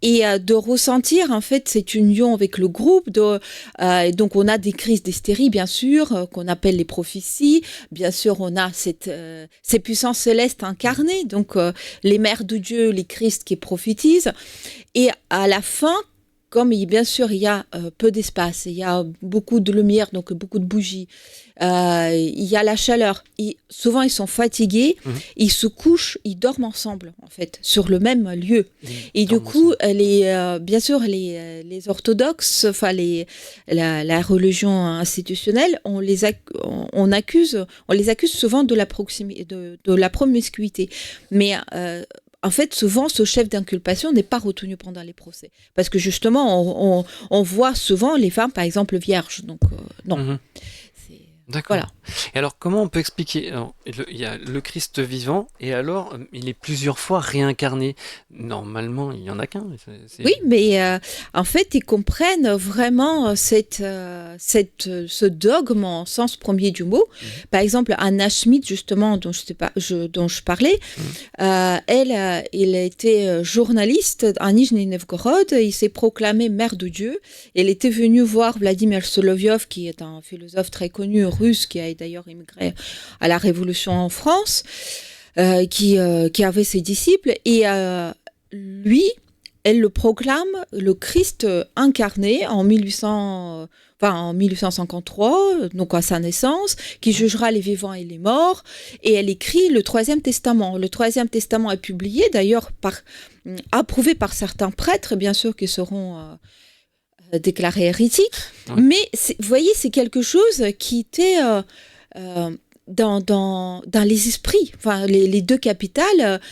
et de ressentir en fait cette union avec le groupe. Donc on a des crises d'hystérie bien sûr qu'on appelle les prophéties. Bien sûr on a ces puissances célestes incarnées, donc les mères de Dieu, les Christ qui prophétisent. Et à la fin, comme bien sûr il y a peu d'espace, il y a beaucoup de lumière, donc beaucoup de bougies, il y a la chaleur. Souvent ils sont fatigués, ils se couchent, ils dorment ensemble en fait sur le même lieu. Et du coup, bien sûr les orthodoxes, enfin la religion institutionnelle, on les accuse souvent de la proximité, de la promiscuité. Mais en fait, souvent, ce chef d'inculpation n'est pas retenu pendant les procès. Parce que justement, on voit souvent les femmes, par exemple, vierges. Donc, non. D'accord. Voilà. Et alors, comment on peut expliquer il y a le Christ vivant, et alors, il est plusieurs fois réincarné. Normalement, il n'y en a qu'un. Oui, mais en fait, ils comprennent vraiment ce dogme en sens premier du mot. Par exemple, Anna Schmidt, justement, dont je parlais, elle a été journaliste à Nijni Novgorod. Il s'est proclamé mère de Dieu. Elle était venue voir Vladimir Solovyov, qui est un philosophe très connu russe, qui a d'ailleurs immigré à la Révolution en France, qui avait ses disciples. Et lui, elle le proclame le Christ incarné en 1853, donc à sa naissance, qui jugera les vivants et les morts. Et elle écrit le Troisième Testament. Le Troisième Testament est publié, d'ailleurs, approuvé par certains prêtres, bien sûr, qui seront déclarés hérétiques. Ouais. Mais vous voyez, c'est quelque chose qui était dans les esprits. Enfin, les deux capitales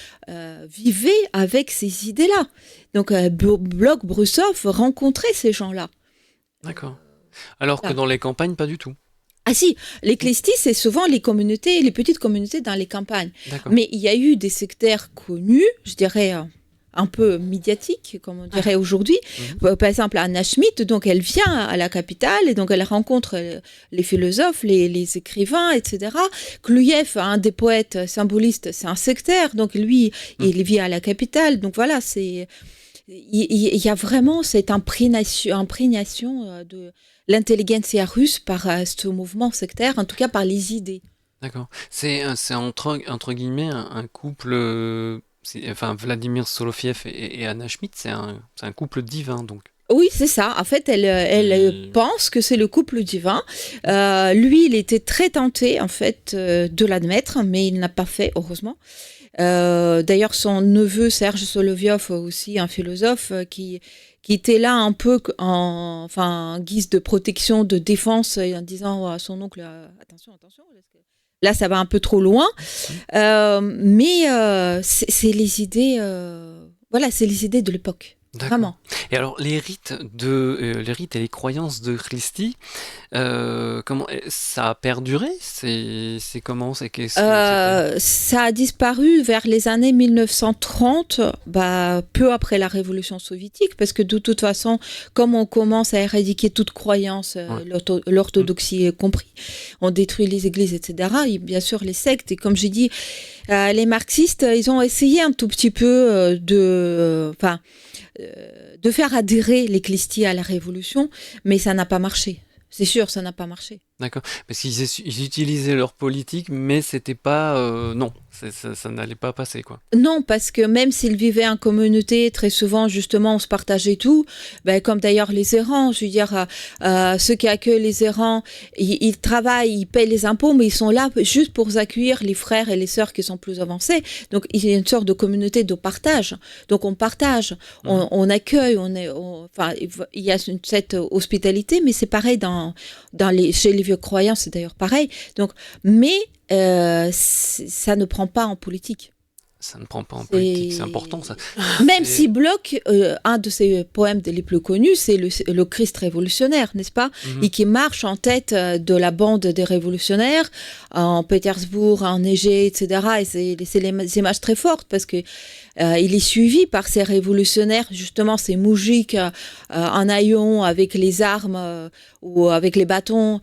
vivaient avec ces idées-là. Donc, Bloch, Brussov rencontrait ces gens-là. D'accord. Alors que dans les campagnes, pas du tout. Ah si, les clistis, c'est souvent les petites communautés dans les campagnes. D'accord. Mais il y a eu des sectaires connus, je dirais un peu médiatiques, comme on dirait aujourd'hui. Par exemple, Anna Schmidt, donc elle vient à la capitale et donc elle rencontre les philosophes, les écrivains, etc. Kluyev, un des poètes symbolistes, c'est un sectaire, donc lui, il vit à la capitale. Donc voilà, il y a vraiment cette imprégnation de l'intelligentsia russe par ce mouvement sectaire, en tout cas par les idées. D'accord. C'est entre guillemets un couple... Enfin, Vladimir Soloviev et Anna Schmidt, c'est un couple divin, donc. Oui, c'est ça. En fait, elle pense que c'est le couple divin. Lui, il était très tenté, en fait, de l'admettre, mais il n'a pas fait, heureusement. D'ailleurs, son neveu, Serge Solovyov, aussi un philosophe, qui était là un peu en guise de protection, de défense, en disant à son oncle, attention, là, ça va un peu trop loin. Mais c'est les idées, c'est les idées de l'époque. D'accord. Vraiment. Et alors, les rites et les croyances de Christi, comment ça a perduré ? C'est comment ? Ça a disparu vers les années 1930, peu après la Révolution soviétique, parce que de toute façon, comme on commence à éradiquer toute croyance, l'orthodoxie compris, on détruit les églises, etc. Et bien sûr, les sectes. Et comme j'ai dit, les marxistes, ils ont essayé un tout petit peu de faire adhérer les clistis à la Révolution, mais ça n'a pas marché. C'est sûr, ça n'a pas marché. D'accord, parce qu'ils utilisaient leur politique, mais c'était pas... non, Ça n'allait pas passer, quoi. Non, parce que même s'ils vivaient en communauté, très souvent, justement, on se partageait tout. Comme d'ailleurs les errants, je veux dire, ceux qui accueillent les errants, ils travaillent, ils payent les impôts, mais ils sont là juste pour accueillir les frères et les sœurs qui sont plus avancés. Donc, il y a une sorte de communauté de partage. Donc, on partage, on accueille, il y a cette hospitalité, mais c'est pareil chez les vieux croyants, c'est d'ailleurs pareil. Donc, mais ça ne prend pas en politique. Ça ne prend pas en politique, c'est important ça. Même si Bloch, un de ses poèmes les plus connus, c'est le Christ révolutionnaire, n'est-ce pas? Et qui marche en tête de la bande des révolutionnaires en Pétersbourg, enneigé, etc. Et c'est les images très fortes parce que il est suivi par ces révolutionnaires, justement ces moujiks en haillons avec les armes ou avec les bâtons.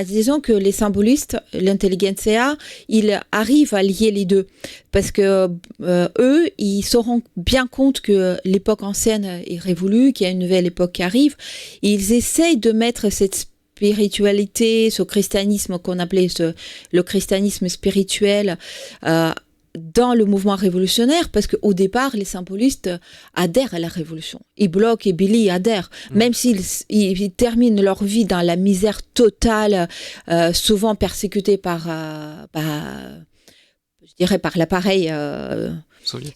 Disons que les symbolistes, l'intelligentsia, ils arrivent à lier les deux. Parce que eux, ils se rendent bien compte que l'époque ancienne est révolue, qu'il y a une nouvelle époque qui arrive. Ils essayent de mettre cette spiritualité, ce christianisme qu'on appelait le christianisme spirituel, dans le mouvement révolutionnaire, parce qu'au départ, les symbolistes adhèrent à la révolution. Et Bloch et Billy adhèrent, même s'ils terminent leur vie dans la misère totale, souvent persécutés par l'appareil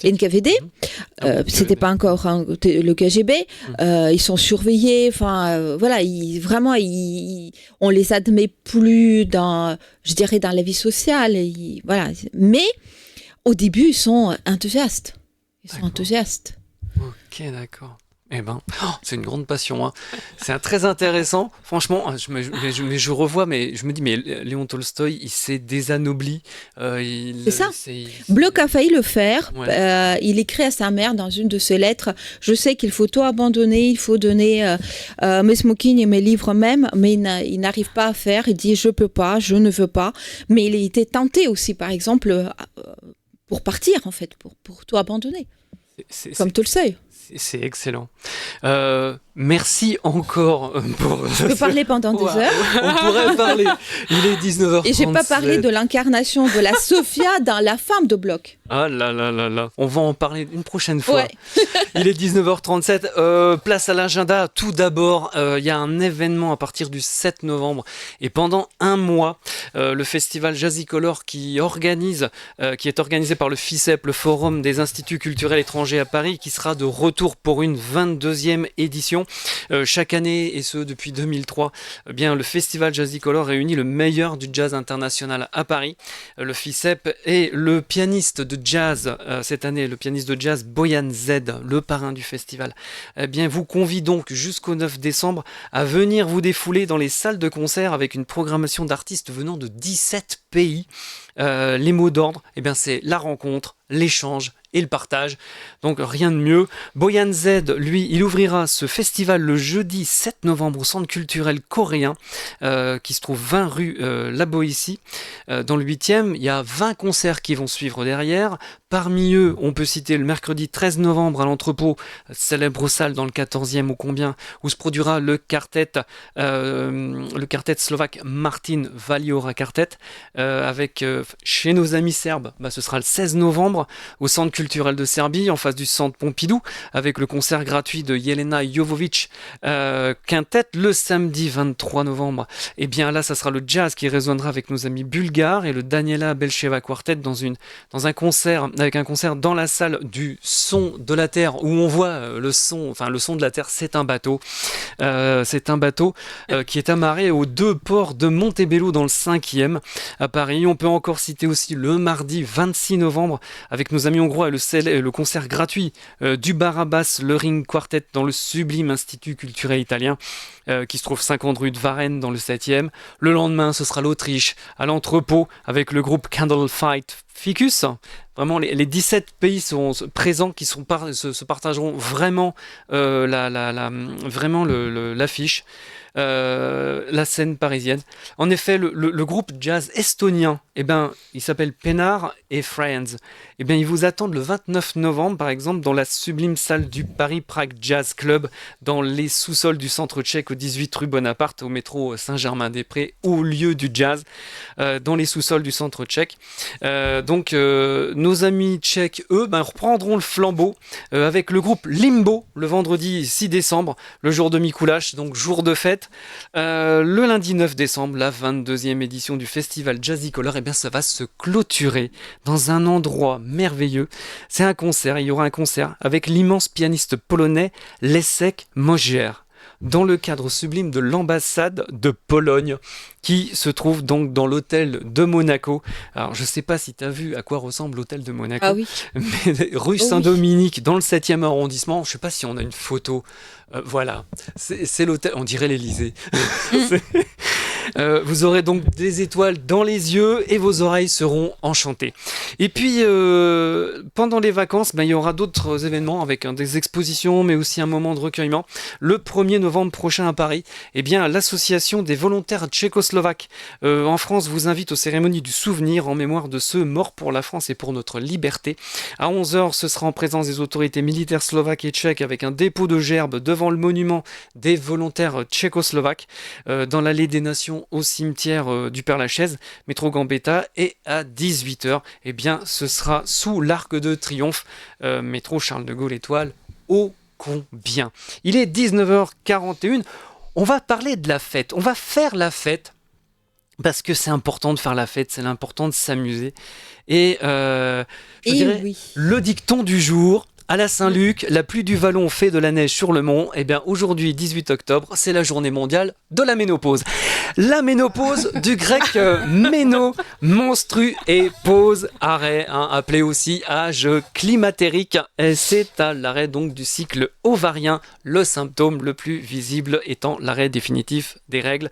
NKVD. C'était pas encore le KGB. Ils sont surveillés. On les admet plus dans la vie sociale. Mais au début, ils sont enthousiastes. Ok, d'accord. Eh ben, c'est une grande passion. Hein. C'est très intéressant. Franchement, je me dis, mais Léon Tolstoï, il s'est désanobli. C'est ça. Bloch a failli le faire. Ouais. Il écrit à sa mère dans une de ses lettres, je sais qu'il faut tout abandonner, il faut donner mes smokings et mes livres même, mais il n'arrive pas à faire. Il dit, je peux pas, je ne veux pas. Mais il a été tenté aussi, par exemple, pour partir, en fait, pour tout abandonner. Comme Tolstoï. C'est excellent. Merci encore pour... Je peux parler pendant des heures. On pourrait parler. Il est 19h37. Et j'ai pas parlé de l'incarnation de la Sophia dans La femme de Bloch. Ah là là là là. On va en parler une prochaine fois. Ouais. Il est 19h37. Place à l'agenda. Tout d'abord, il y a un événement à partir du 7 novembre. Et pendant un mois, le festival Jazzicolor qui est organisé par le FICEP, le Forum des Instituts Culturels Étrangers à Paris, qui sera de retour pour une 22e édition. Chaque année, et ce depuis 2003, le festival Jazzicolor réunit le meilleur du jazz international à Paris. Le FICEP et le pianiste de jazz, cette année, le pianiste de jazz Boyan Z, le parrain du festival, vous convie donc jusqu'au 9 décembre à venir vous défouler dans les salles de concert avec une programmation d'artistes venant de 17 pays. Les mots d'ordre, c'est la rencontre, l'échange et le partage. Donc rien de mieux. Boyan Z, lui, il ouvrira ce festival le jeudi 7 novembre au Centre culturel coréen qui se trouve 20 rue La Boétie. Dans le 8e, il y a 20 concerts qui vont suivre derrière. Parmi eux, on peut citer le mercredi 13 novembre à l'Entrepôt, célèbre salle dans le 14e ou combien, où se produira le quartet slovaque Martin Valiora Quartet, avec chez nos amis serbes, ce sera le 16 novembre au Centre culturel de Serbie, en face du Centre Pompidou, avec le concert gratuit de Jelena Jovovic Quintet le samedi 23 novembre. Et bien là, ça sera le jazz qui résonnera avec nos amis bulgares et le Daniela Belcheva Quartet dans un concert, avec un concert dans la salle du Son de la Terre, où on voit le son de la Terre, c'est un bateau. Qui est amarré aux 2 ports de Montebello dans le 5e à Paris. On peut encore citer aussi le mardi 26 novembre avec nos amis hongrois et le concert gratuit du Barabas le Ring Quartet dans le sublime Institut culturel italien qui se trouve 50 rue de Varennes dans le 7e. Le lendemain, ce sera l'Autriche à l'Entrepôt avec le groupe Candlefight Ficus. Vraiment, les 17 pays sont présents qui se partageront vraiment l'affiche. la scène parisienne. En effet, le groupe jazz estonien, il s'appelle Pénard et Friends. Ils vous attendent le 29 novembre, par exemple, dans la sublime salle du Paris Prague Jazz Club, dans les sous-sols du centre tchèque au 18 rue Bonaparte, au métro Saint-Germain-des-Prés, au lieu du jazz, dans les sous-sols du centre tchèque. Nos amis tchèques, eux, reprendront le flambeau avec le groupe Limbo, le vendredi 6 décembre, le jour de Mikoulach, donc jour de fête. Le lundi 9 décembre, la 22e édition du festival Jazzy Color, ça va se clôturer dans un endroit merveilleux. C'est un concert, il y aura un concert avec l'immense pianiste polonais Leszek Mogier, dans le cadre sublime de l'ambassade de Pologne, qui se trouve donc dans l'hôtel de Monaco. Alors, je ne sais pas si tu as vu à quoi ressemble l'hôtel de Monaco, Ah oui. Mais rue Saint-Dominique, dans le 7e arrondissement. Je ne sais pas si on a une photo. Voilà, c'est l'hôtel, on dirait l'Élysée. Vous aurez donc des étoiles dans les yeux et vos oreilles seront enchantées. Et puis, pendant les vacances, il y aura d'autres événements avec des expositions, mais aussi un moment de recueillement. Le 1er novembre prochain à Paris, l'association des volontaires tchécoslovaques en France vous invite aux cérémonies du souvenir en mémoire de ceux morts pour la France et pour notre liberté. À 11h, ce sera en présence des autorités militaires slovaques et tchèques avec un dépôt de gerbes devant le monument des volontaires tchécoslovaques dans l'allée des Nations au cimetière du Père-Lachaise, métro Gambetta, et à 18h, ce sera sous l'Arc de Triomphe, métro Charles de Gaulle Étoile, ô combien. Il est 19h41, on va parler de la fête, on va faire la fête, parce que c'est important de faire la fête, c'est important de s'amuser, et Oui. Le dicton du jour. À la Saint-Luc, la pluie du vallon fait de la neige sur le mont. Aujourd'hui, 18 octobre, c'est la journée mondiale de la ménopause. La ménopause, du grec méno, monstru et pause, arrêt, appelé aussi âge climatérique. Et c'est à l'arrêt donc du cycle ovarien, le symptôme le plus visible étant l'arrêt définitif des règles.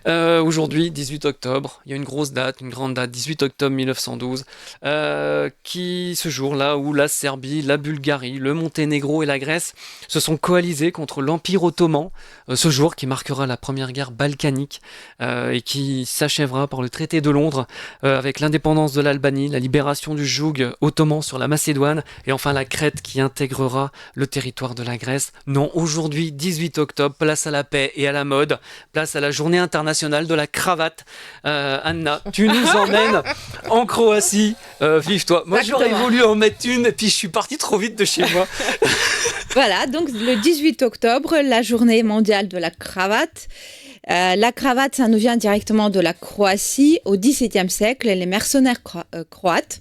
Aujourd'hui, 18 octobre, il y a une grande date, 18 octobre 1912, ce jour-là où la Serbie, la Bulgarie, le Monténégro et la Grèce se sont coalisés contre l'Empire ottoman, ce jour qui marquera la première guerre balkanique et qui s'achèvera par le traité de Londres avec l'indépendance de l'Albanie, la libération du joug ottoman sur la Macédoine et enfin la Crète qui intégrera le territoire de la Grèce. Non, aujourd'hui, 18 octobre, place à la paix et à la mode, place à la journée internationale de la cravate. Anna, tu nous emmènes en Croatie, vive toi. Moi j'aurais voulu en mettre une et puis je suis parti trop vite de chez moi. Voilà, donc le 18 octobre, la journée mondiale de la cravate. La cravate, ça nous vient directement de la Croatie. Au XVIIe siècle, les mercenaires croates,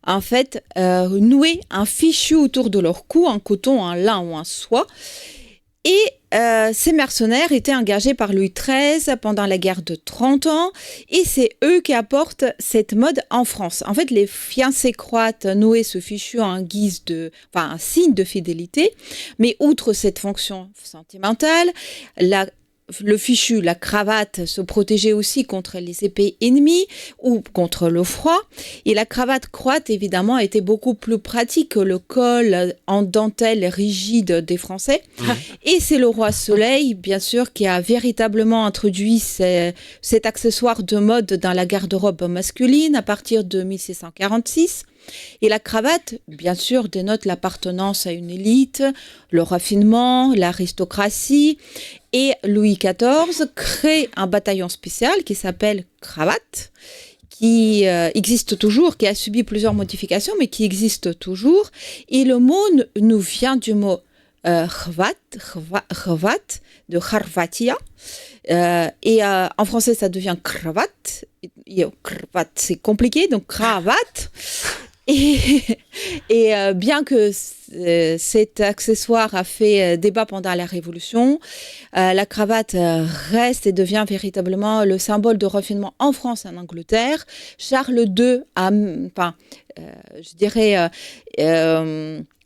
en fait, nouaient un fichu autour de leur cou, en coton, en lin ou en soie. Et ces mercenaires étaient engagés par Louis XIII pendant la guerre de 30 ans et c'est eux qui apportent cette mode en France. En fait, les fiancés croates nouaient ce fichu en un signe de fidélité, mais outre cette fonction sentimentale, le fichu, la cravate se protégeait aussi contre les épées ennemies ou contre le froid. Et la cravate croate, évidemment, était beaucoup plus pratique que le col en dentelle rigide des Français. Et c'est le roi Soleil, bien sûr, qui a véritablement introduit cet accessoire de mode dans la garde-robe masculine à partir de 1646. Et la cravate, bien sûr, dénote l'appartenance à une élite, le raffinement, l'aristocratie. Et Louis XIV crée un bataillon spécial qui s'appelle Cravate, qui existe toujours, qui a subi plusieurs modifications, mais qui existe toujours. Et le mot nous vient du mot Hrvat, de Harvatia. En français, ça devient cravate. Cravate, c'est compliqué, donc cravate. Et bien que cet accessoire a fait débat pendant la Révolution, la cravate reste et devient véritablement le symbole de raffinement en France et en Angleterre. Charles II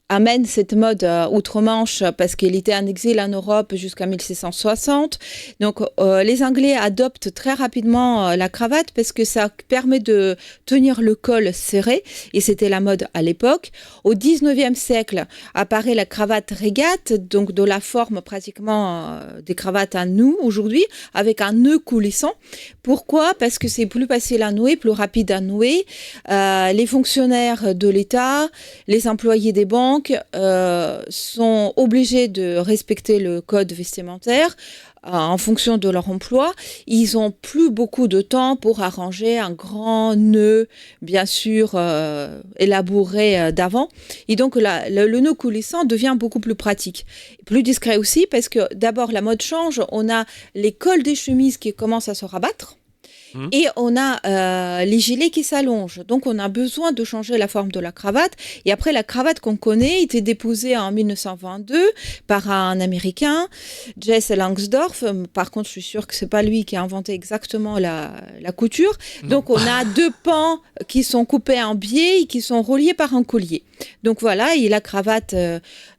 amène cette mode outre-Manche parce qu'il était en exil en Europe jusqu'à 1660. Donc les Anglais adoptent très rapidement la cravate parce que ça permet de tenir le col serré et c'était la mode à l'époque. Au 19e siècle apparaît la cravate régate, donc de la forme pratiquement des cravates à nous aujourd'hui, avec un nœud coulissant. Pourquoi ? Parce que c'est plus facile à nouer, plus rapide à nouer. Les fonctionnaires de l'État, les employés des banques sont obligés de respecter le code vestimentaire en fonction de leur emploi. Ils n'ont plus beaucoup de temps pour arranger un grand nœud, bien sûr, élaboré d'avant. Et donc, le nœud coulissant devient beaucoup plus pratique. Plus discret aussi, parce que d'abord, la mode change. On a les cols des chemises qui commencent à se rabattre. Et on a les gilets qui s'allongent. Donc, on a besoin de changer la forme de la cravate. Et après, la cravate qu'on connaît était déposée en 1922 par un Américain, Jesse Langsdorff. Par contre, je suis sûre que c'est pas lui qui a inventé exactement la couture. Donc, on a deux pans qui sont coupés en biais et qui sont reliés par un collier. Donc, voilà, et la cravate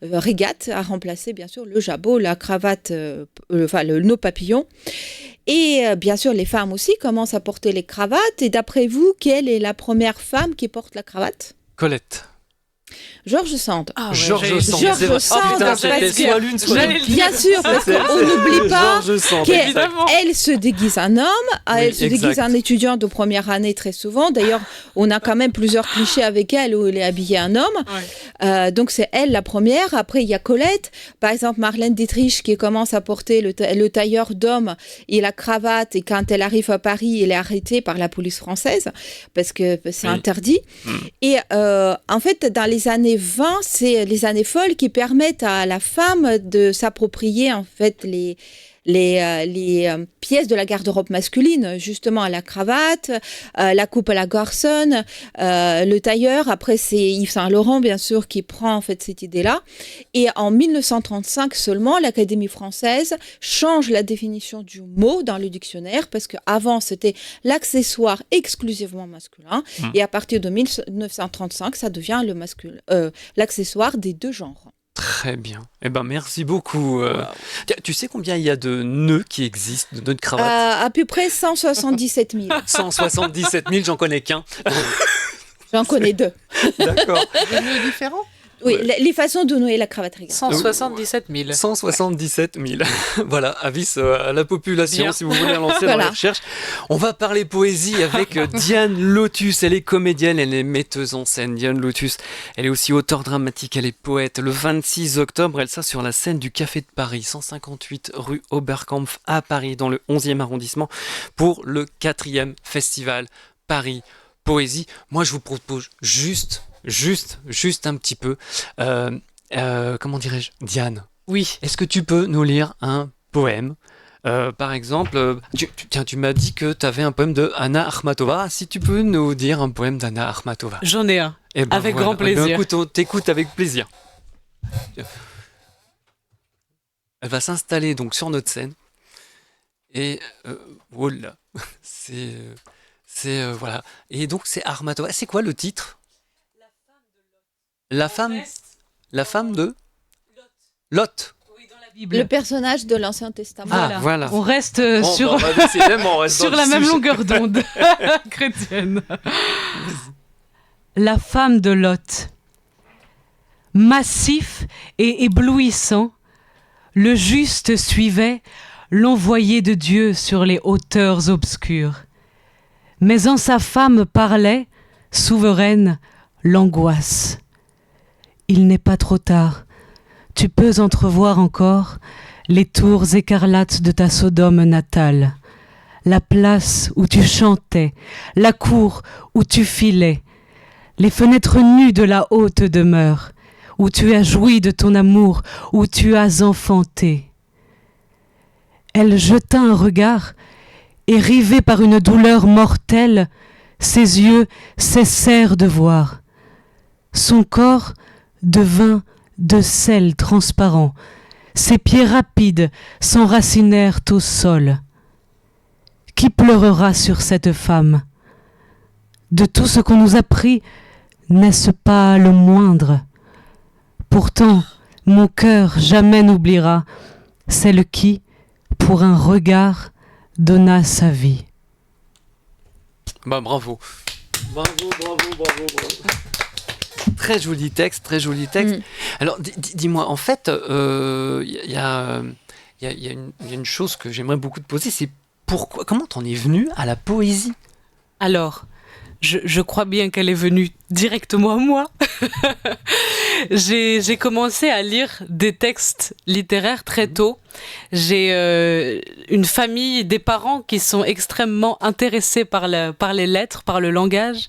régate a remplacé, bien sûr, le jabot, la cravate, le nœud papillon. Et bien sûr, les femmes aussi commencent à porter les cravates. Et d'après vous, quelle est la première femme qui porte la cravate ? Colette. George Sand. Ah ouais, George Sand. George Sand, oh putain, c'était soit l'une, soit l'autre. Bien sûr, parce qu'on n'oublie pas qu'elle se déguise en homme, elle se déguise en étudiant de première année très souvent. D'ailleurs, on a quand même plusieurs clichés avec elle où elle est habillée en homme. Ouais. Donc c'est elle la première. Après, il y a Colette. Par exemple, Marlène Dietrich qui commence à porter le tailleur d'homme et la cravate. Et quand elle arrive à Paris, elle est arrêtée par la police française parce que c'est interdit. Et en fait, dans les années 20, c'est les années folles qui permettent à la femme de s'approprier en fait les pièces de la garde-robe masculine, justement la cravate, la coupe à la garçonne, le tailleur. Après, c'est Yves Saint Laurent, bien sûr, qui prend en fait cette idée-là. Et en 1935 seulement, l'Académie française change la définition du mot dans le dictionnaire parce qu'avant, c'était l'accessoire exclusivement masculin. Et à partir de 1935, ça devient l'accessoire des deux genres. Très bien. Eh ben, merci beaucoup. Tu sais combien il y a de nœuds qui existent, de nœuds de cravate ? À peu près 177 000. 177 000, j'en connais qu'un. J'en connais deux. D'accord. Des nœuds différents ? Oui, les façons de nouer la cravate régate. 177 000. 177 000. Voilà, avis à la population, si vous voulez lancer dans les recherches. On va parler poésie avec Diane Lotus. Elle est comédienne, elle est metteuse en scène. Diane Lotus, elle est aussi auteure dramatique, elle est poète. Le 26 octobre, elle sera sur la scène du Café de Paris, 158 rue Oberkampf à Paris, dans le 11e arrondissement, pour le 4e festival Paris Poésie. Moi, je vous propose juste un petit peu. Comment dirais-je ? Diane. Oui. Est-ce que tu peux nous lire un poème ? Par exemple, tu m'as dit que tu avais un poème de Anna Akhmatova. Si tu peux nous dire un poème d'Anna Akhmatova. J'en ai un. Avec grand plaisir. Écoute, on t'écoute avec plaisir. Elle va s'installer donc sur notre scène. Et oh là, c'est voilà. Et donc c'est Akhmatova. C'est quoi le titre ? La femme de Lot. Oui, dans la Bible. Le personnage de l'Ancien Testament. Ah, voilà. On reste sur la même longueur d'onde chrétienne. La femme de Lot. Massif et éblouissant, le juste suivait l'envoyé de Dieu sur les hauteurs obscures. Mais en sa femme parlait, souveraine, l'angoisse. Il n'est pas trop tard. Tu peux entrevoir encore les tours écarlates de ta Sodome natale, la place où tu chantais, la cour où tu filais, les fenêtres nues de la haute demeure, où tu as joui de ton amour, où tu as enfanté. Elle jeta un regard, et rivée par une douleur mortelle, ses yeux cessèrent de voir. Son corps devint de sel transparent. Ses pieds rapides s'enracinèrent au sol. Qui pleurera sur cette femme ? De tout ce qu'on nous a pris, n'est-ce pas le moindre ? Pourtant, mon cœur jamais n'oubliera celle qui, pour un regard, donna sa vie. Bah bravo. Bravo. Très joli texte, très joli texte. Alors dis-moi, en fait, il y a une chose que j'aimerais beaucoup te poser, c'est comment t'en es venu à la poésie ? Alors, je crois bien qu'elle est venue directement à moi. J'ai commencé à lire des textes littéraires très tôt. J'ai une famille, des parents qui sont extrêmement intéressés par les lettres, par le langage.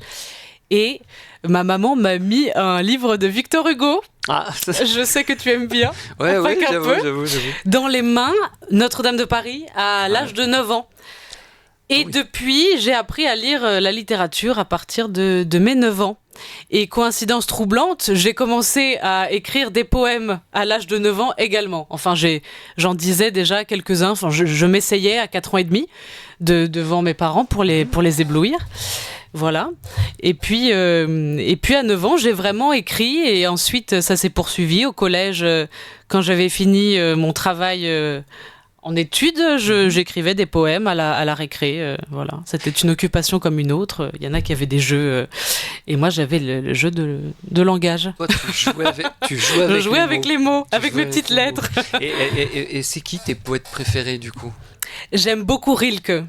Et ma maman m'a mis un livre de Victor Hugo. Je sais que tu aimes bien. Ouais, j'avoue. Dans les mains, Notre-Dame de Paris, à l'âge de 9 ans. Et depuis, j'ai appris à lire la littérature à partir de mes 9 ans. Et coïncidence troublante, j'ai commencé à écrire des poèmes à l'âge de 9 ans également. Enfin, j'en disais déjà quelques-uns. Enfin, je m'essayais à 4 ans et demi devant mes parents pour les éblouir. Voilà. Et puis à 9 ans, j'ai vraiment écrit. Et ensuite, ça s'est poursuivi au collège. Quand j'avais fini mon travail en études, j'écrivais des poèmes à la récré. Voilà. C'était une occupation comme une autre. Il y en a qui avaient des jeux. Et moi, j'avais le jeu de langage. Toi, tu jouais avec les mots, avec mes petites lettres. Et c'est qui tes poètes préférés, du coup ? J'aime beaucoup Rilke.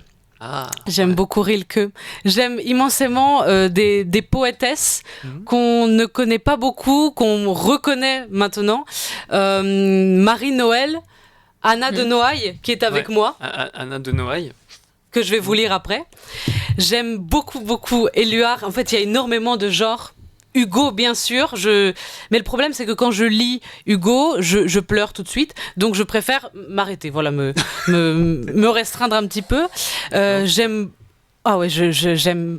Beaucoup Rilke. J'aime immensément des poétesses qu'on ne connaît pas beaucoup, qu'on reconnaît maintenant. Marie-Noël, Anna de Noailles, qui est avec moi. Anna de Noailles. Que je vais vous lire après. J'aime beaucoup Éluard. En fait, il y a énormément de genres. Hugo, bien sûr. Mais le problème, c'est que quand je lis Hugo, je pleure tout de suite. Donc, je préfère m'arrêter. Voilà, me restreindre un petit peu. J'aime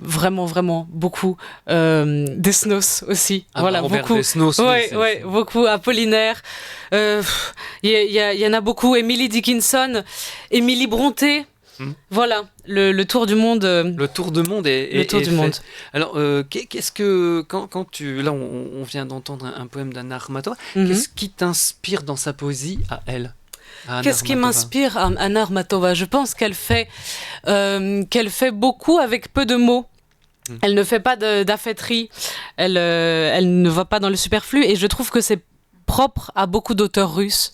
vraiment beaucoup Desnos aussi. Voilà, beaucoup. Desnos, beaucoup. Apollinaire. Il y en a beaucoup. Emily Dickinson, Émilie Brontë. Voilà, le tour du monde. Le tour du monde est le tour du fait. monde. Alors, qu'est-ce que quand tu là, on vient d'entendre un poème d'Anna Akhmatova. Qu'est-ce qui t'inspire dans sa poésie à elle? Qu'est-ce qui m'inspire à Anna Akhmatova? Je pense qu'elle fait beaucoup avec peu de mots. Elle ne fait pas d'affêterie. Elle ne va pas dans le superflu. Et je trouve que c'est propre à beaucoup d'auteurs russes.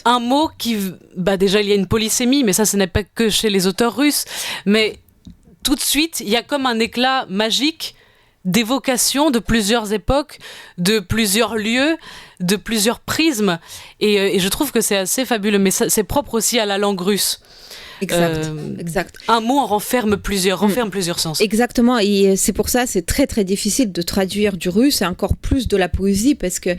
Un mot qui... déjà, il y a une polysémie, mais ça, ce n'est pas que chez les auteurs russes. Mais tout de suite, il y a comme un éclat magique d'évocation de plusieurs époques, de plusieurs lieux, de plusieurs prismes. Et je trouve que c'est assez fabuleux. Mais c'est propre aussi à la langue russe. Exact. Un mot en renferme plusieurs sens. Exactement, et c'est pour ça c'est très très difficile de traduire du russe et encore plus de la poésie parce que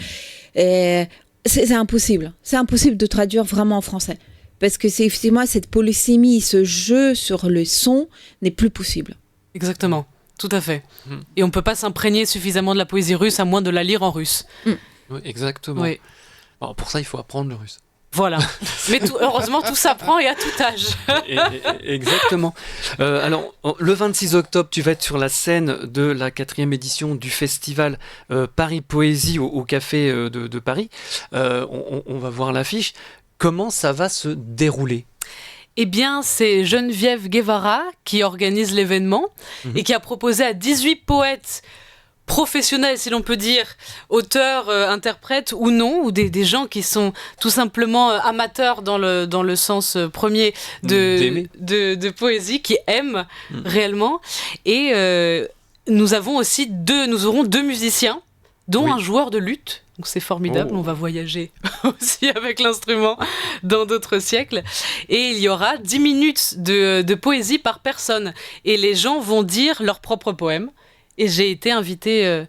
c'est impossible. C'est impossible de traduire vraiment en français parce que c'est effectivement cette polysémie, ce jeu sur le son n'est plus possible. Exactement, tout à fait. Et on ne peut pas s'imprégner suffisamment de la poésie russe à moins de la lire en russe. Oui, exactement. Oui. Alors, pour ça, il faut apprendre le russe. Voilà, mais heureusement tout s'apprend et à tout âge. Exactement. Alors, le 26 octobre, tu vas être sur la scène de la 4e édition du festival Paris Poésie au Café de Paris. On va voir l'affiche. Comment ça va se dérouler ? Eh bien, c'est Geneviève Guevara qui organise l'événement et qui a proposé à 18 poètes professionnels, si l'on peut dire, auteurs, interprètes ou non, ou des gens qui sont tout simplement amateurs dans le sens premier de poésie, qui aiment réellement. Et nous aurons 2 musiciens, dont un joueur de lutte. Donc c'est formidable, on va voyager aussi avec l'instrument dans d'autres siècles. Et il y aura 10 minutes de poésie par personne. Et les gens vont dire leurs propres poèmes. Et j'ai été invitée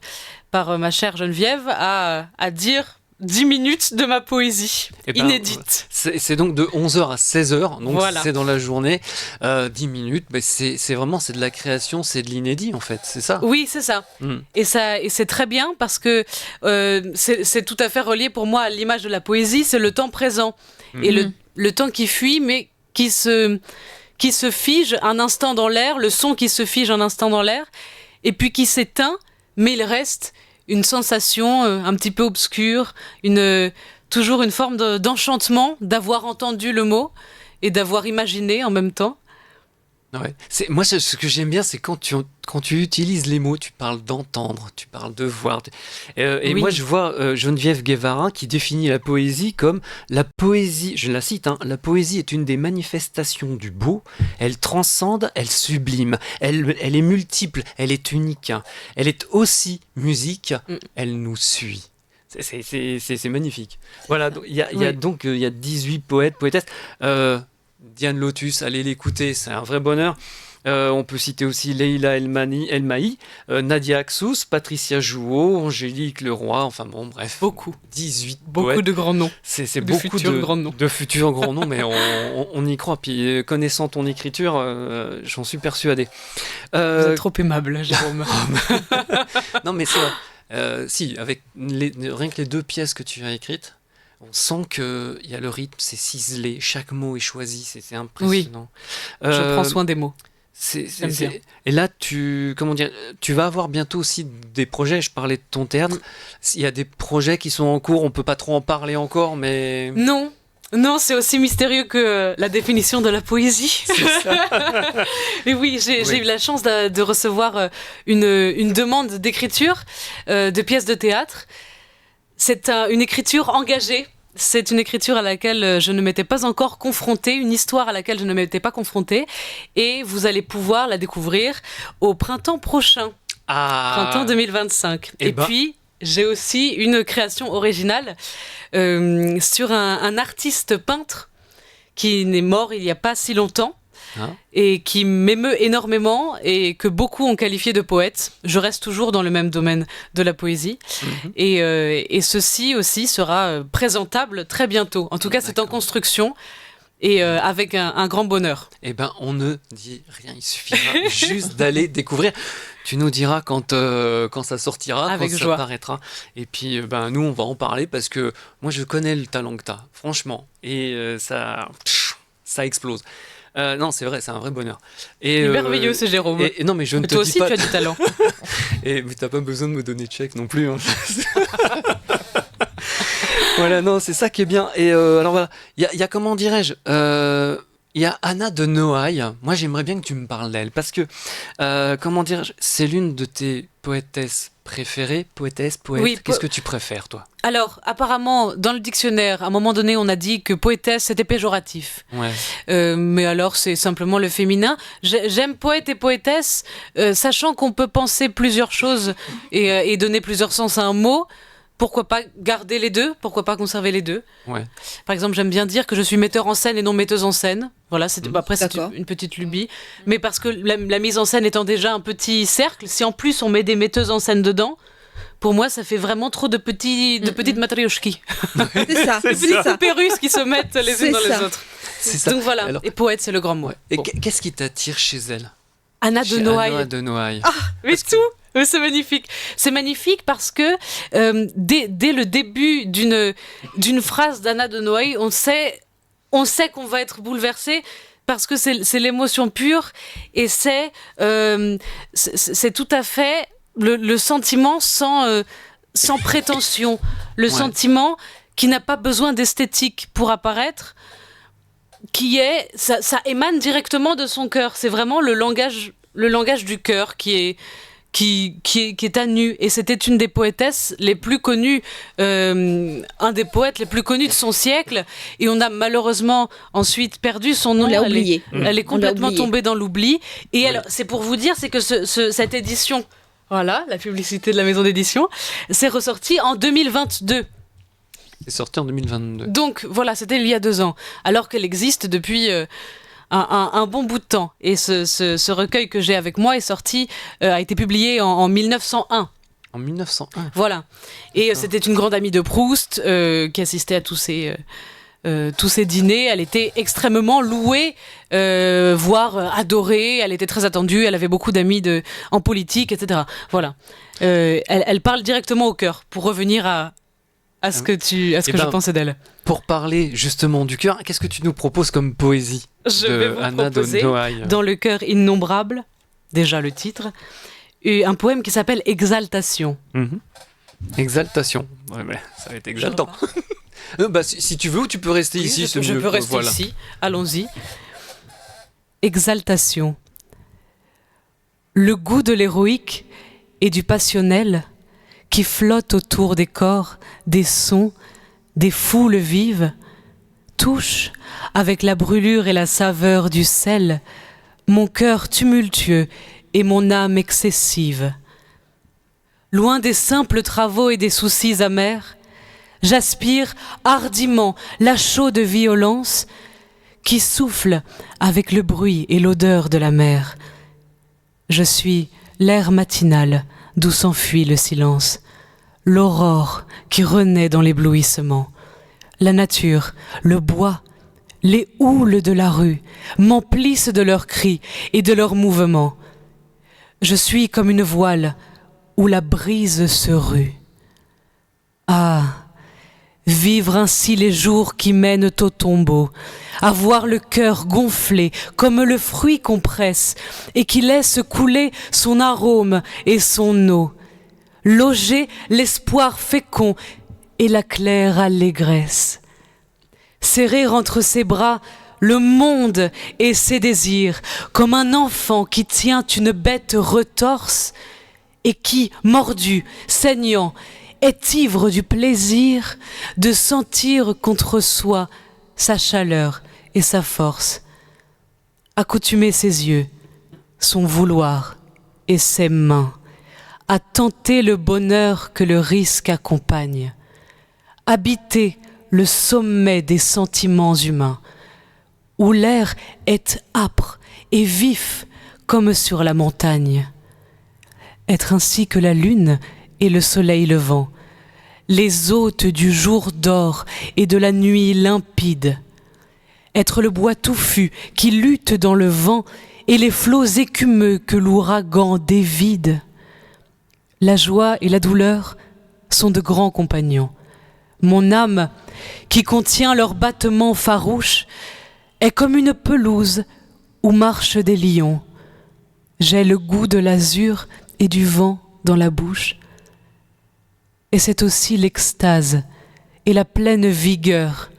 par ma chère Geneviève à dire 10 minutes de ma poésie inédite. C'est donc de 11h à 16h, donc voilà. C'est dans la journée. 10 minutes, mais c'est de la création, c'est de l'inédit en fait, c'est ça ? Oui, c'est ça. Et c'est très bien parce que c'est tout à fait relié pour moi à l'image de la poésie, c'est le temps présent. Et le temps qui fuit, mais qui se fige un instant dans l'air, le son qui se fige un instant dans l'air, et puis qui s'éteint, mais il reste une sensation un petit peu obscure, toujours une forme d'enchantement d'avoir entendu le mot et d'avoir imaginé en même temps. Ouais. Moi, ce que j'aime bien, c'est quand tu utilises les mots, tu parles d'entendre, tu parles de voir. Et Oui. moi, je vois Geneviève Guevara qui définit la poésie comme la poésie, je la cite, hein, la poésie est une des manifestations du beau, elle transcende, elle sublime, elle est multiple, elle est unique, hein. Elle est aussi musique, elle nous suit. C'est magnifique. Voilà, il y a 18 poètes, poétesses. Diane Lotus, allez l'écouter, c'est un vrai bonheur. On peut citer aussi Leila Elmahi, Nadia Axous, Patricia Jouot, Angélique Leroy, enfin bon, bref. Beaucoup. 18 Beaucoup poètes. de grands noms. C'est de beaucoup futurs grands noms. de futurs grands noms, mais on y croit. Puis connaissant ton écriture, j'en suis persuadé. Vous êtes trop aimable, Jérôme. Non, mais c'est vrai. Si, avec rien que les 2 pièces que tu as écrites, on sent qu'il y a le rythme, c'est ciselé, chaque mot est choisi, c'est impressionnant. Je prends soin des mots. J'aime bien. Et là, tu vas avoir bientôt aussi des projets. Je parlais de ton théâtre. Il y a des projets qui sont en cours, on peut pas trop en parler encore, mais... Non, c'est aussi mystérieux que la définition de la poésie. C'est ça. Mais oui, j'ai eu la chance de recevoir une demande d'écriture de pièces de théâtre. C'est une écriture engagée. C'est une écriture à laquelle je ne m'étais pas encore confrontée, une histoire à laquelle je ne m'étais pas confrontée, et vous allez pouvoir la découvrir au printemps prochain, printemps 2025. Et puis, j'ai aussi une création originale sur un artiste peintre qui n'est mort il n'y a pas si longtemps, et qui m'émeut énormément et que beaucoup ont qualifié de poète. Je reste toujours dans le même domaine de la poésie. Et ceci aussi sera présentable très bientôt. En tout cas, c'est en construction et avec un grand bonheur. Eh ben, on ne dit rien, il suffira juste d'aller découvrir. Tu nous diras quand ça sortira, avec quand joie. Ça paraîtra. Et puis, nous, on va en parler parce que moi, je connais le talent que tu as, franchement. Et ça explose. Non, c'est vrai, c'est un vrai bonheur. Et, merveilleux, c'est Jérôme. Non, mais je ne mais te toi dis aussi, pas... tu as du talent. Mais t'as pas besoin de me donner de chèque non plus. Hein. Voilà, non, c'est ça qui est bien. Et alors voilà, il y a comment dirais-je, il y a Anna de Noailles. Moi, j'aimerais bien que tu me parles d'elle parce que, comment dirais-je, c'est l'une de tes poétesses préférées. Poétesse, poète. Oui, qu'est-ce que tu préfères, toi? Alors, apparemment, dans le dictionnaire, à un moment donné, on a dit que poétesse, c'était péjoratif. Ouais. Mais alors, c'est simplement le féminin. J'aime poète et poétesse, sachant qu'on peut penser plusieurs choses et donner plusieurs sens à un mot. Pourquoi pas garder les deux? Pourquoi pas conserver les deux? Ouais. Par exemple, j'aime bien dire que je suis metteur en scène et non metteuse en scène. Voilà, après, c'est D'accord. une petite lubie. Mais parce que la mise en scène étant déjà un petit cercle, si en plus on met des metteuses en scène dedans, pour moi, ça fait vraiment trop de petites matrioshki. C'est ça, Des c'est petites ça. poupées russes qui se mettent les C'est unes dans ça. les autres. C'est ça. Donc voilà, Alors- et poète, c'est le grand mot. Ouais. Et Bon. qu'est-ce qui t'attire chez elle? Anna de Chez Noailles. Anna de Noailles. Mais tout, c'est magnifique. C'est magnifique parce que dès le début d'une phrase d'Anna de Noailles, on sait qu'on va être bouleversé parce que c'est l'émotion pure et c'est tout à fait le sentiment sans prétention, le sentiment qui n'a pas besoin d'esthétique pour apparaître, ça émane directement de son cœur. C'est vraiment le langage du cœur qui est à nu. Et c'était une des poétesses les plus connues, un des poètes les plus connus de son siècle. Et on a malheureusement ensuite perdu son nom. On l'a oublié. Elle est On l'a complètement oublié. tombée dans l'oubli. Et alors, c'est pour vous dire, c'est que cette édition, voilà, la publicité de la maison d'édition, c'est ressorti en 2022. C'est sorti en 2022. Donc voilà, c'était il y a 2 ans, alors qu'elle existe depuis un bon bout de temps. Et ce recueil que j'ai avec moi est sorti, a été publié en 1901. En 1901. Voilà. Et D'accord. c'était une grande amie de Proust qui assistait à tous ces dîners. Elle était extrêmement louée, voire adorée. Elle était très attendue. Elle avait beaucoup d'amis en politique, etc. Voilà. Elle parle directement au cœur pour revenir à ce que je pensais d'elle. Pour parler justement du cœur, qu'est-ce que tu nous proposes comme poésie Je de vais vous Anna de proposer Noailles? Dans le cœur innombrable, déjà le titre, et un poème qui s'appelle Exaltation. Mhm. Exaltation. Ouais, mais ça va être exaltant. Si tu veux, tu peux rester ici. Je peux rester ici. Allons-y. Exaltation. Le goût de l'héroïque et du passionnel qui flotte autour des corps, des sons, des foules vives, touche, avec la brûlure et la saveur du sel, mon cœur tumultueux et mon âme excessive. Loin des simples travaux et des soucis amers, j'aspire hardiment la chaude violence qui souffle avec le bruit et l'odeur de la mer. Je suis l'air matinal d'où s'enfuit le silence, l'aurore qui renaît dans l'éblouissement. La nature, le bois, les houles de la rue m'emplissent de leurs cris et de leurs mouvements. Je suis comme une voile où la brise se rue. Ah, vivre ainsi les jours qui mènent au tombeau, avoir le cœur gonflé comme le fruit qu'on presse et qui laisse couler son arôme et son eau, loger l'espoir fécond et la claire allégresse, serrer entre ses bras le monde et ses désirs, comme un enfant qui tient une bête retorse et qui, mordu, saignant, est ivre du plaisir de sentir contre soi sa chaleur et sa force, accoutumer ses yeux, son vouloir et ses mains, à tenter le bonheur que le risque accompagne, habiter le sommet des sentiments humains, où l'air est âpre et vif comme sur la montagne. Être ainsi que la lune et le soleil levant, les hôtes du jour d'or et de la nuit limpide. Être le bois touffu qui lutte dans le vent et les flots écumeux que l'ouragan dévide. La joie et la douleur sont de grands compagnons. Mon âme, qui contient leurs battements farouches, est comme une pelouse où marchent des lions. J'ai le goût de l'azur et du vent dans la bouche. Et c'est aussi l'extase et la pleine vigueur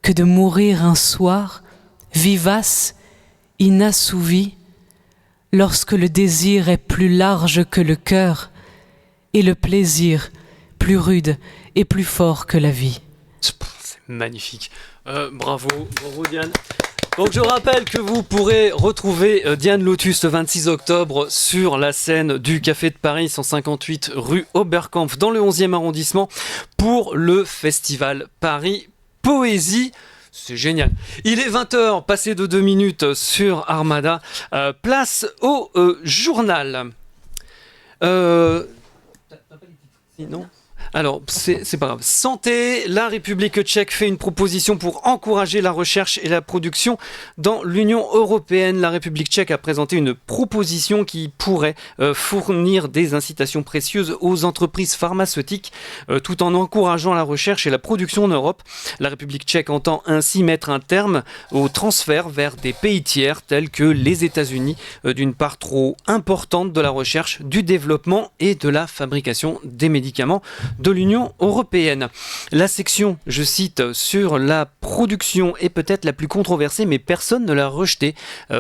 que de mourir un soir, vivace, inassouvi, lorsque le désir est plus large que le cœur et le plaisir plus rude et plus fort que la vie. C'est magnifique. Bravo Diane. Donc je rappelle que vous pourrez retrouver Diane Lotus le 26 octobre sur la scène du Café de Paris, 158 rue Oberkampf dans le 11e arrondissement pour le festival Paris Poésie. C'est génial. Il est 20h, passé de 2 minutes sur Armada. Place au journal. T'as pas les titres, non ? Alors, c'est pas grave. Santé, la République tchèque fait une proposition pour encourager la recherche et la production dans l'Union européenne. La République tchèque a présenté une proposition qui pourrait fournir des incitations précieuses aux entreprises pharmaceutiques tout en encourageant la recherche et la production en Europe. La République tchèque entend ainsi mettre un terme au transfert vers des pays tiers tels que les États-Unis d'une part trop importante de la recherche, du développement et de la fabrication des médicaments de l'Union européenne. La section, je cite, sur la production est peut-être la plus controversée, mais personne ne l'a rejetée.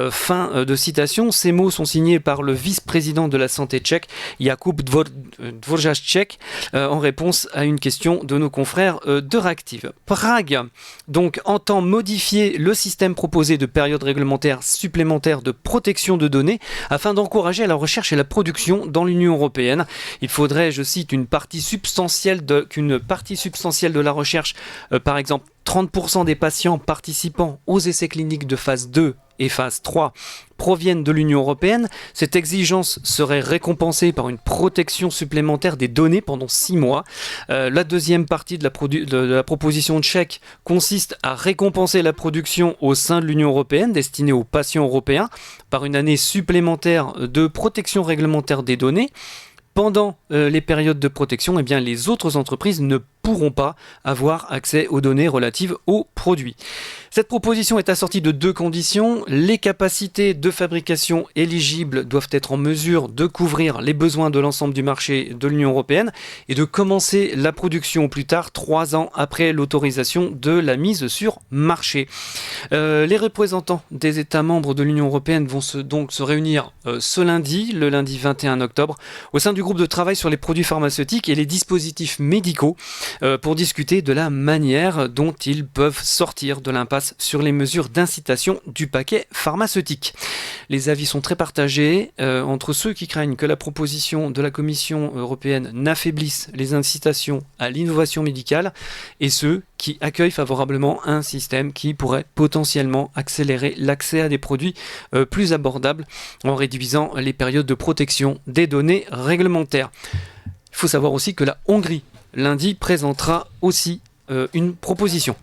Fin de citation. Ces mots sont signés par le vice-président de la santé tchèque, Jakub Dvořáček, en réponse à une question de nos confrères d'Euractiv. Prague, donc, entend modifier le système proposé de période réglementaire supplémentaire de protection de données afin d'encourager la recherche et la production dans l'Union européenne. Il faudrait, je cite, qu'une partie substantielle de la recherche, par exemple 30% des patients participant aux essais cliniques de phase 2 et phase 3 proviennent de l'Union européenne. Cette exigence serait récompensée par une protection supplémentaire des données pendant 6 mois. La deuxième partie de la proposition tchèque consiste à récompenser la production au sein de l'Union européenne destinée aux patients européens par une année supplémentaire de protection réglementaire des données. Pendant les périodes de protection, eh bien, les autres entreprises ne pourront pas avoir accès aux données relatives aux produits. Cette proposition est assortie de 2 conditions. Les capacités de fabrication éligibles doivent être en mesure de couvrir les besoins de l'ensemble du marché de l'Union européenne et de commencer la production au plus tard 3 ans après l'autorisation de la mise sur marché. Les représentants des États membres de l'Union européenne vont donc se réunir ce lundi, le lundi 21 octobre, au sein du groupe de travail sur les produits pharmaceutiques et les dispositifs médicaux pour discuter de la manière dont ils peuvent sortir de l'impasse sur les mesures d'incitation du paquet pharmaceutique. Les avis sont très partagés entre ceux qui craignent que la proposition de la Commission européenne n'affaiblisse les incitations à l'innovation médicale et ceux qui accueillent favorablement un système qui pourrait potentiellement accélérer l'accès à des produits plus abordables en réduisant les périodes de protection des données réglementaires. Il faut savoir aussi que la Hongrie, lundi, présentera aussi une proposition.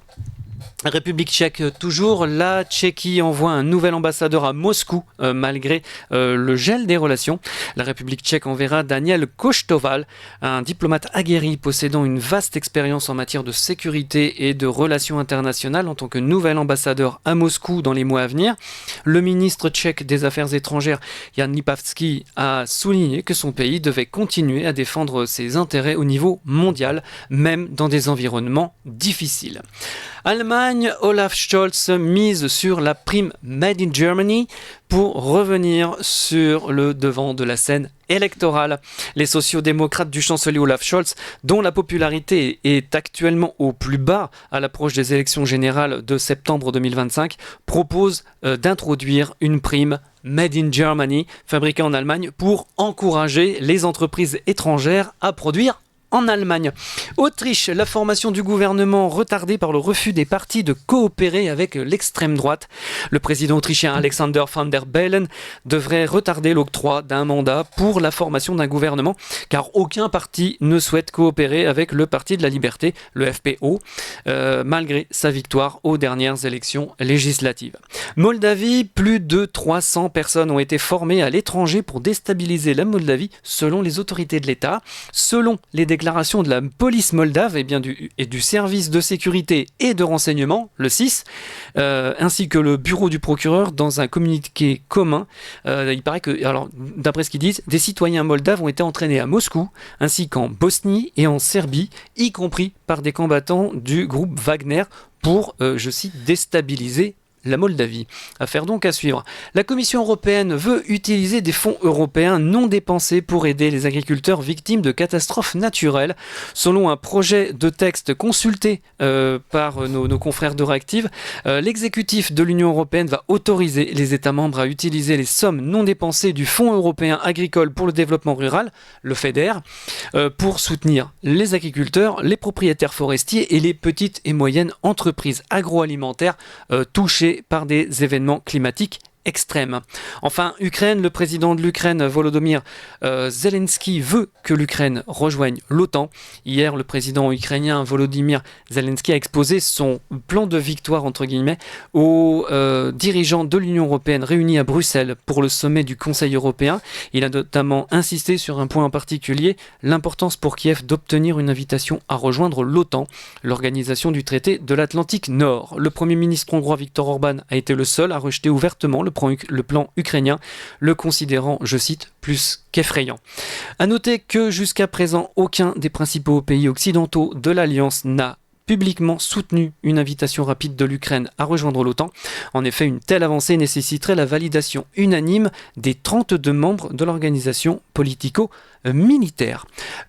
République tchèque toujours, la Tchéquie envoie un nouvel ambassadeur à Moscou malgré le gel des relations. La République tchèque enverra Daniel Koštoval, un diplomate aguerri possédant une vaste expérience en matière de sécurité et de relations internationales en tant que nouvel ambassadeur à Moscou dans les mois à venir. Le ministre tchèque des Affaires étrangères Jan Lipavský a souligné que son pays devait continuer à défendre ses intérêts au niveau mondial, même dans des environnements difficiles. Allemagne, Olaf Scholz mise sur la prime Made in Germany pour revenir sur le devant de la scène électorale. Les sociodémocrates du chancelier Olaf Scholz, dont la popularité est actuellement au plus bas à l'approche des élections générales de septembre 2025, proposent d'introduire une prime Made in Germany, fabriquée en Allemagne, pour encourager les entreprises étrangères à produire en Allemagne. Autriche, la formation du gouvernement retardée par le refus des partis de coopérer avec l'extrême droite. Le président autrichien Alexander Van der Bellen devrait retarder l'octroi d'un mandat pour la formation d'un gouvernement, car aucun parti ne souhaite coopérer avec le Parti de la Liberté, le FPO, malgré sa victoire aux dernières élections législatives. Moldavie, plus de 300 personnes ont été formées à l'étranger pour déstabiliser la Moldavie, selon les autorités de l'État. Selon les déclarations de la police moldave et du service de sécurité et de renseignement, le SIS, ainsi que le bureau du procureur dans un communiqué commun. Il paraît que, alors, d'après ce qu'ils disent, des citoyens moldaves ont été entraînés à Moscou, ainsi qu'en Bosnie et en Serbie, y compris par des combattants du groupe Wagner pour, je cite, déstabiliser la Moldavie. Affaire donc à suivre. La Commission européenne veut utiliser des fonds européens non dépensés pour aider les agriculteurs victimes de catastrophes naturelles. Selon un projet de texte consulté par nos confrères d'Euractiv, l'exécutif de l'Union européenne va autoriser les États membres à utiliser les sommes non dépensées du Fonds européen agricole pour le développement rural, le FEDER, pour soutenir les agriculteurs, les propriétaires forestiers et les petites et moyennes entreprises agroalimentaires touchées par des événements climatiques extrême. Enfin, Ukraine, le président de l'Ukraine, Volodymyr Zelensky, veut que l'Ukraine rejoigne l'OTAN. Hier, le président ukrainien Volodymyr Zelensky a exposé son plan de victoire, entre guillemets, aux dirigeants de l'Union européenne réunis à Bruxelles pour le sommet du Conseil européen. Il a notamment insisté sur un point en particulier, l'importance pour Kiev d'obtenir une invitation à rejoindre l'OTAN, l'organisation du traité de l'Atlantique Nord. Le Premier ministre hongrois Viktor Orban a été le seul à rejeter ouvertement le plan ukrainien, le considérant, je cite, plus qu'effrayant. A noter que jusqu'à présent, aucun des principaux pays occidentaux de l'Alliance n'a publiquement soutenu une invitation rapide de l'Ukraine à rejoindre l'OTAN. En effet, une telle avancée nécessiterait la validation unanime des 32 membres de l'organisation politico-militaire.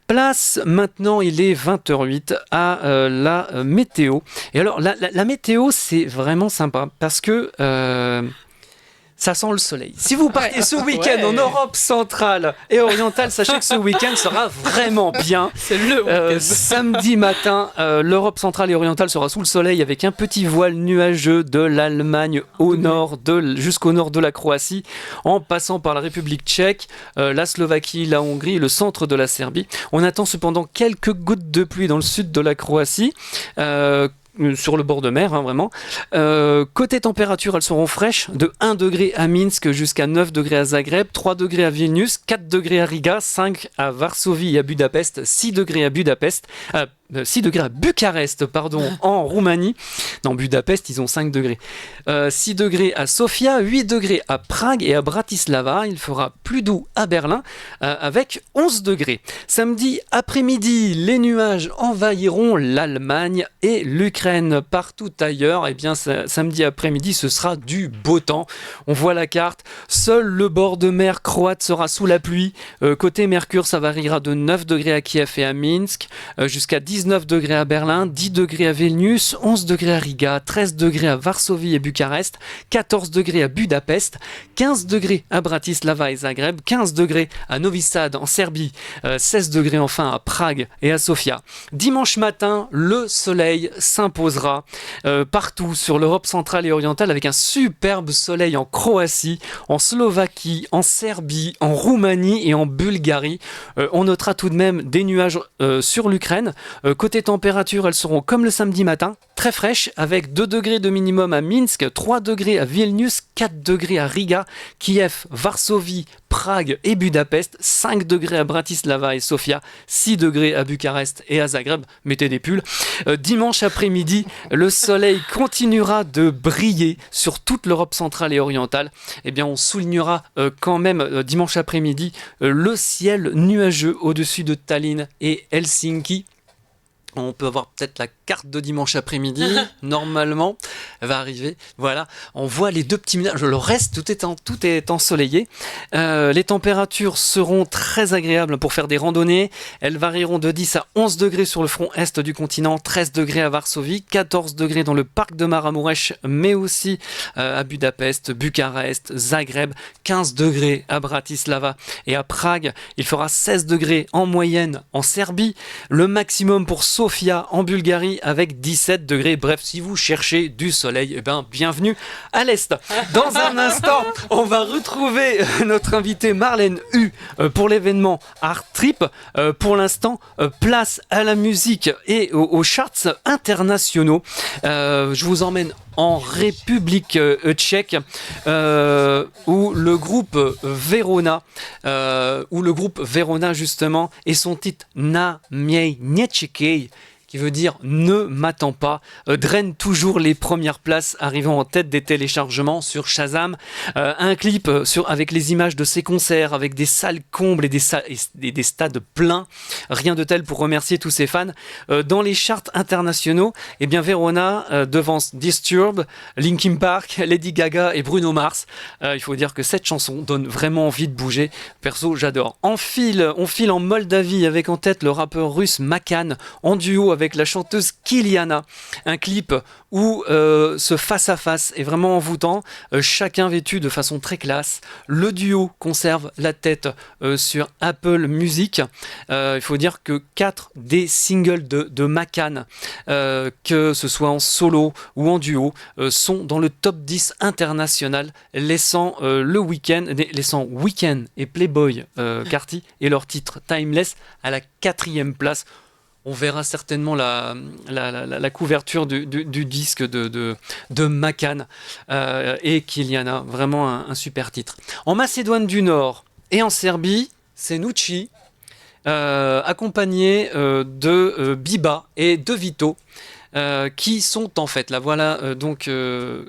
Place maintenant, il est 20h08, à la météo. Et alors, la météo, c'est vraiment sympa parce que ça sent le soleil. Si vous partez ce week-end en Europe centrale et orientale, sachez que ce week-end sera vraiment bien. C'est le week-end. Samedi matin, l'Europe centrale et orientale sera sous le soleil avec un petit voile nuageux de l'Allemagne au nord, jusqu'au nord de la Croatie, en passant par la République tchèque, la Slovaquie, la Hongrie et le centre de la Serbie. On attend cependant quelques gouttes de pluie dans le sud de la Croatie, sur le bord de mer, vraiment. Côté température, elles seront fraîches, de 1 degré à Minsk jusqu'à 9 degrés à Zagreb, 3 degrés à Vilnius, 4 degrés à Riga, 5 à Varsovie et à Budapest, 6 degrés à degrés à Bucarest, en Roumanie. Dans Budapest, ils ont 5 degrés. 6 degrés à Sofia, 8 degrés à Prague et à Bratislava. Il fera plus doux à Berlin avec 11 degrés. Samedi après-midi, les nuages envahiront l'Allemagne et l'Ukraine. Partout ailleurs, eh bien, samedi après-midi, ce sera du beau temps. On voit la carte. Seul le bord de mer croate sera sous la pluie. Côté Mercure, ça variera de 9 degrés à Kiev et à Minsk, jusqu'à 19 degrés à Berlin, 10 degrés à Vilnius, 11 degrés à Riga, 13 degrés à Varsovie et Bucarest, 14 degrés à Budapest, 15 degrés à Bratislava et Zagreb, 15 degrés à Novi Sad en Serbie, 16 degrés enfin à Prague et à Sofia. Dimanche matin, le soleil s'imposera partout sur l'Europe centrale et orientale avec un superbe soleil en Croatie, en Slovaquie, en Serbie, en Roumanie et en Bulgarie. On notera tout de même des nuages sur l'Ukraine. Côté température, elles seront comme le samedi matin, très fraîches, avec 2 degrés de minimum à Minsk, 3 degrés à Vilnius, 4 degrés à Riga, Kiev, Varsovie, Prague et Budapest, 5 degrés à Bratislava et Sofia, 6 degrés à Bucarest et à Zagreb. Mettez des pulls. Dimanche après-midi, le soleil continuera de briller sur toute l'Europe centrale et orientale. Eh bien, on soulignera quand même dimanche après-midi le ciel nuageux au-dessus de Tallinn et Helsinki. On peut avoir peut-être la carte de dimanche après-midi, normalement, elle va arriver. Voilà, on voit les 2 petits nuages. Le reste, tout est ensoleillé. Les températures seront très agréables pour faire des randonnées. Elles varieront de 10 à 11 degrés sur le front est du continent, 13 degrés à Varsovie, 14 degrés dans le parc de Maramuresh, mais aussi à Budapest, Bucarest, Zagreb, 15 degrés à Bratislava et à Prague. Il fera 16 degrés en moyenne en Serbie. Le maximum pour Sofia en Bulgarie avec 17 degrés. Bref, si vous cherchez du soleil, eh ben, bienvenue à l'Est. Dans un instant, on va retrouver notre invitée Marlène Hu pour l'événement Art Trip. Pour l'instant, place à la musique et aux charts internationaux. Je vous emmène en République tchèque où le groupe Verona justement et son titre Na mě nečekej, qui veut dire ne m'attends pas, draine toujours les premières places, arrivant en tête des téléchargements sur Shazam. Un clip avec les images de ses concerts, avec des salles combles et des stades pleins. Rien de tel pour remercier tous ses fans. Dans les charts internationaux, eh bien Verona devance Disturbed, Linkin Park, Lady Gaga et Bruno Mars. Il faut dire que cette chanson donne vraiment envie de bouger. Perso, j'adore. On file en Moldavie avec en tête le rappeur russe Makan, en duo avec la chanteuse Kiliana. Un clip où ce face-à-face est vraiment envoûtant, chacun vêtu de façon très classe. Le duo conserve la tête sur Apple Music. Il faut dire que 4 des singles de Makan, que ce soit en solo ou en duo, sont dans le top 10 international, laissant Weeknd et Playboi Carti et leur titre Timeless à la 4e place. On verra certainement la couverture du disque de Makan et Kiliana. Vraiment un super titre. En Macédoine du Nord et en Serbie, c'est Nucci, accompagné de Biba et de Vito, qui sont en fait, là voilà,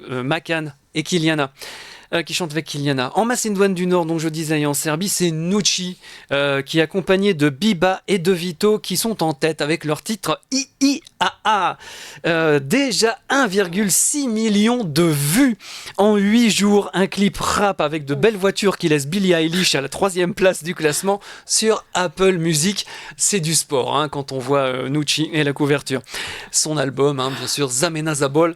Makan et Kiliana. Qui chante avec Kiliana. En Macédoine du Nord, donc je disais, et en Serbie, c'est Nucci qui est accompagné de Biba et de Vito qui sont en tête avec leur titre IIAA. Déjà 1,6 million de vues en 8 jours. Un clip rap avec de belles voitures qui laisse Billie Eilish à la 3e place du classement sur Apple Music. C'est du sport hein, quand on voit Nucci et la couverture. Son album, hein, bien sûr, Zamena Zabol.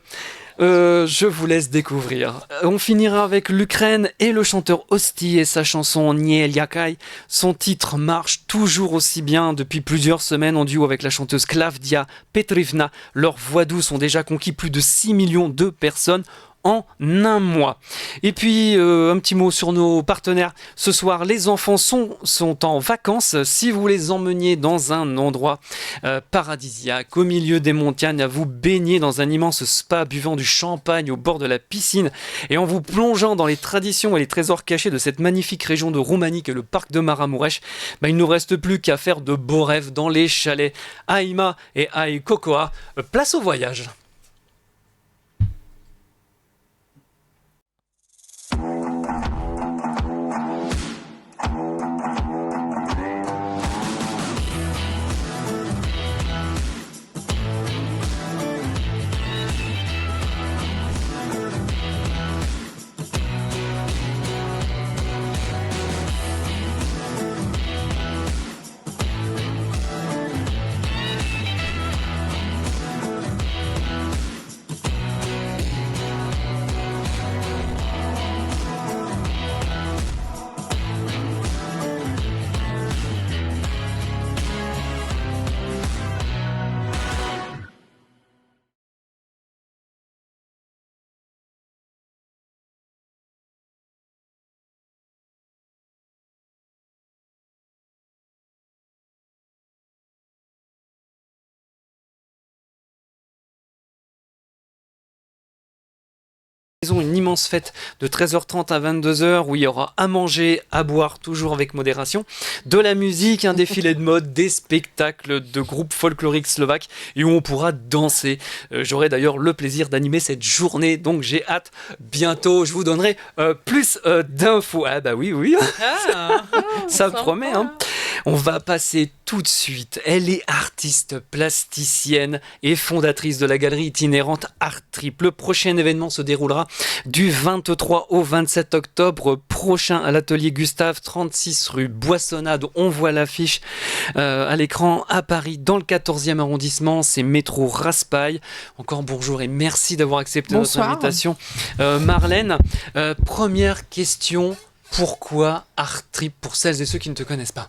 Je vous laisse découvrir. On finira avec l'Ukraine et le chanteur Osti et sa chanson Nie Liakai. Son titre marche toujours aussi bien depuis plusieurs semaines en duo avec la chanteuse Klavdia Petrivna. Leurs voix douces ont déjà conquis plus de 6 millions de personnes en un mois. Et puis, un petit mot sur nos partenaires. Ce soir, les enfants sont en vacances. Si vous les emmeniez dans un endroit paradisiaque, au milieu des montagnes, à vous baigner dans un immense spa, buvant du champagne au bord de la piscine et en vous plongeant dans les traditions et les trésors cachés de cette magnifique région de Roumanie qu'est le parc de Maramureș, il ne nous reste plus qu'à faire de beaux rêves dans les chalets Aima et Ai Cocoa. Place au voyage. Une immense fête de 13h30 à 22h où il y aura à manger, à boire, toujours avec modération, de la musique, un défilé de mode, des spectacles de groupes folkloriques slovaques et où on pourra danser. J'aurai d'ailleurs le plaisir d'animer cette journée, donc j'ai hâte. Bientôt, je vous donnerai plus d'infos. Ah bah oui. Ça promet, hein. On va passer tout de suite. Elle est artiste plasticienne et fondatrice de la galerie itinérante Art Trip. Le prochain événement se déroulera du 23 au 27 octobre prochain à l'atelier Gustave, 36 rue Boissonnade. On voit l'affiche à l'écran à Paris, dans le 14e arrondissement. C'est métro Raspail. Encore bonjour et merci d'avoir accepté notre invitation. Marlène, première question. Pourquoi Art Trip pour celles et ceux qui ne te connaissent pas?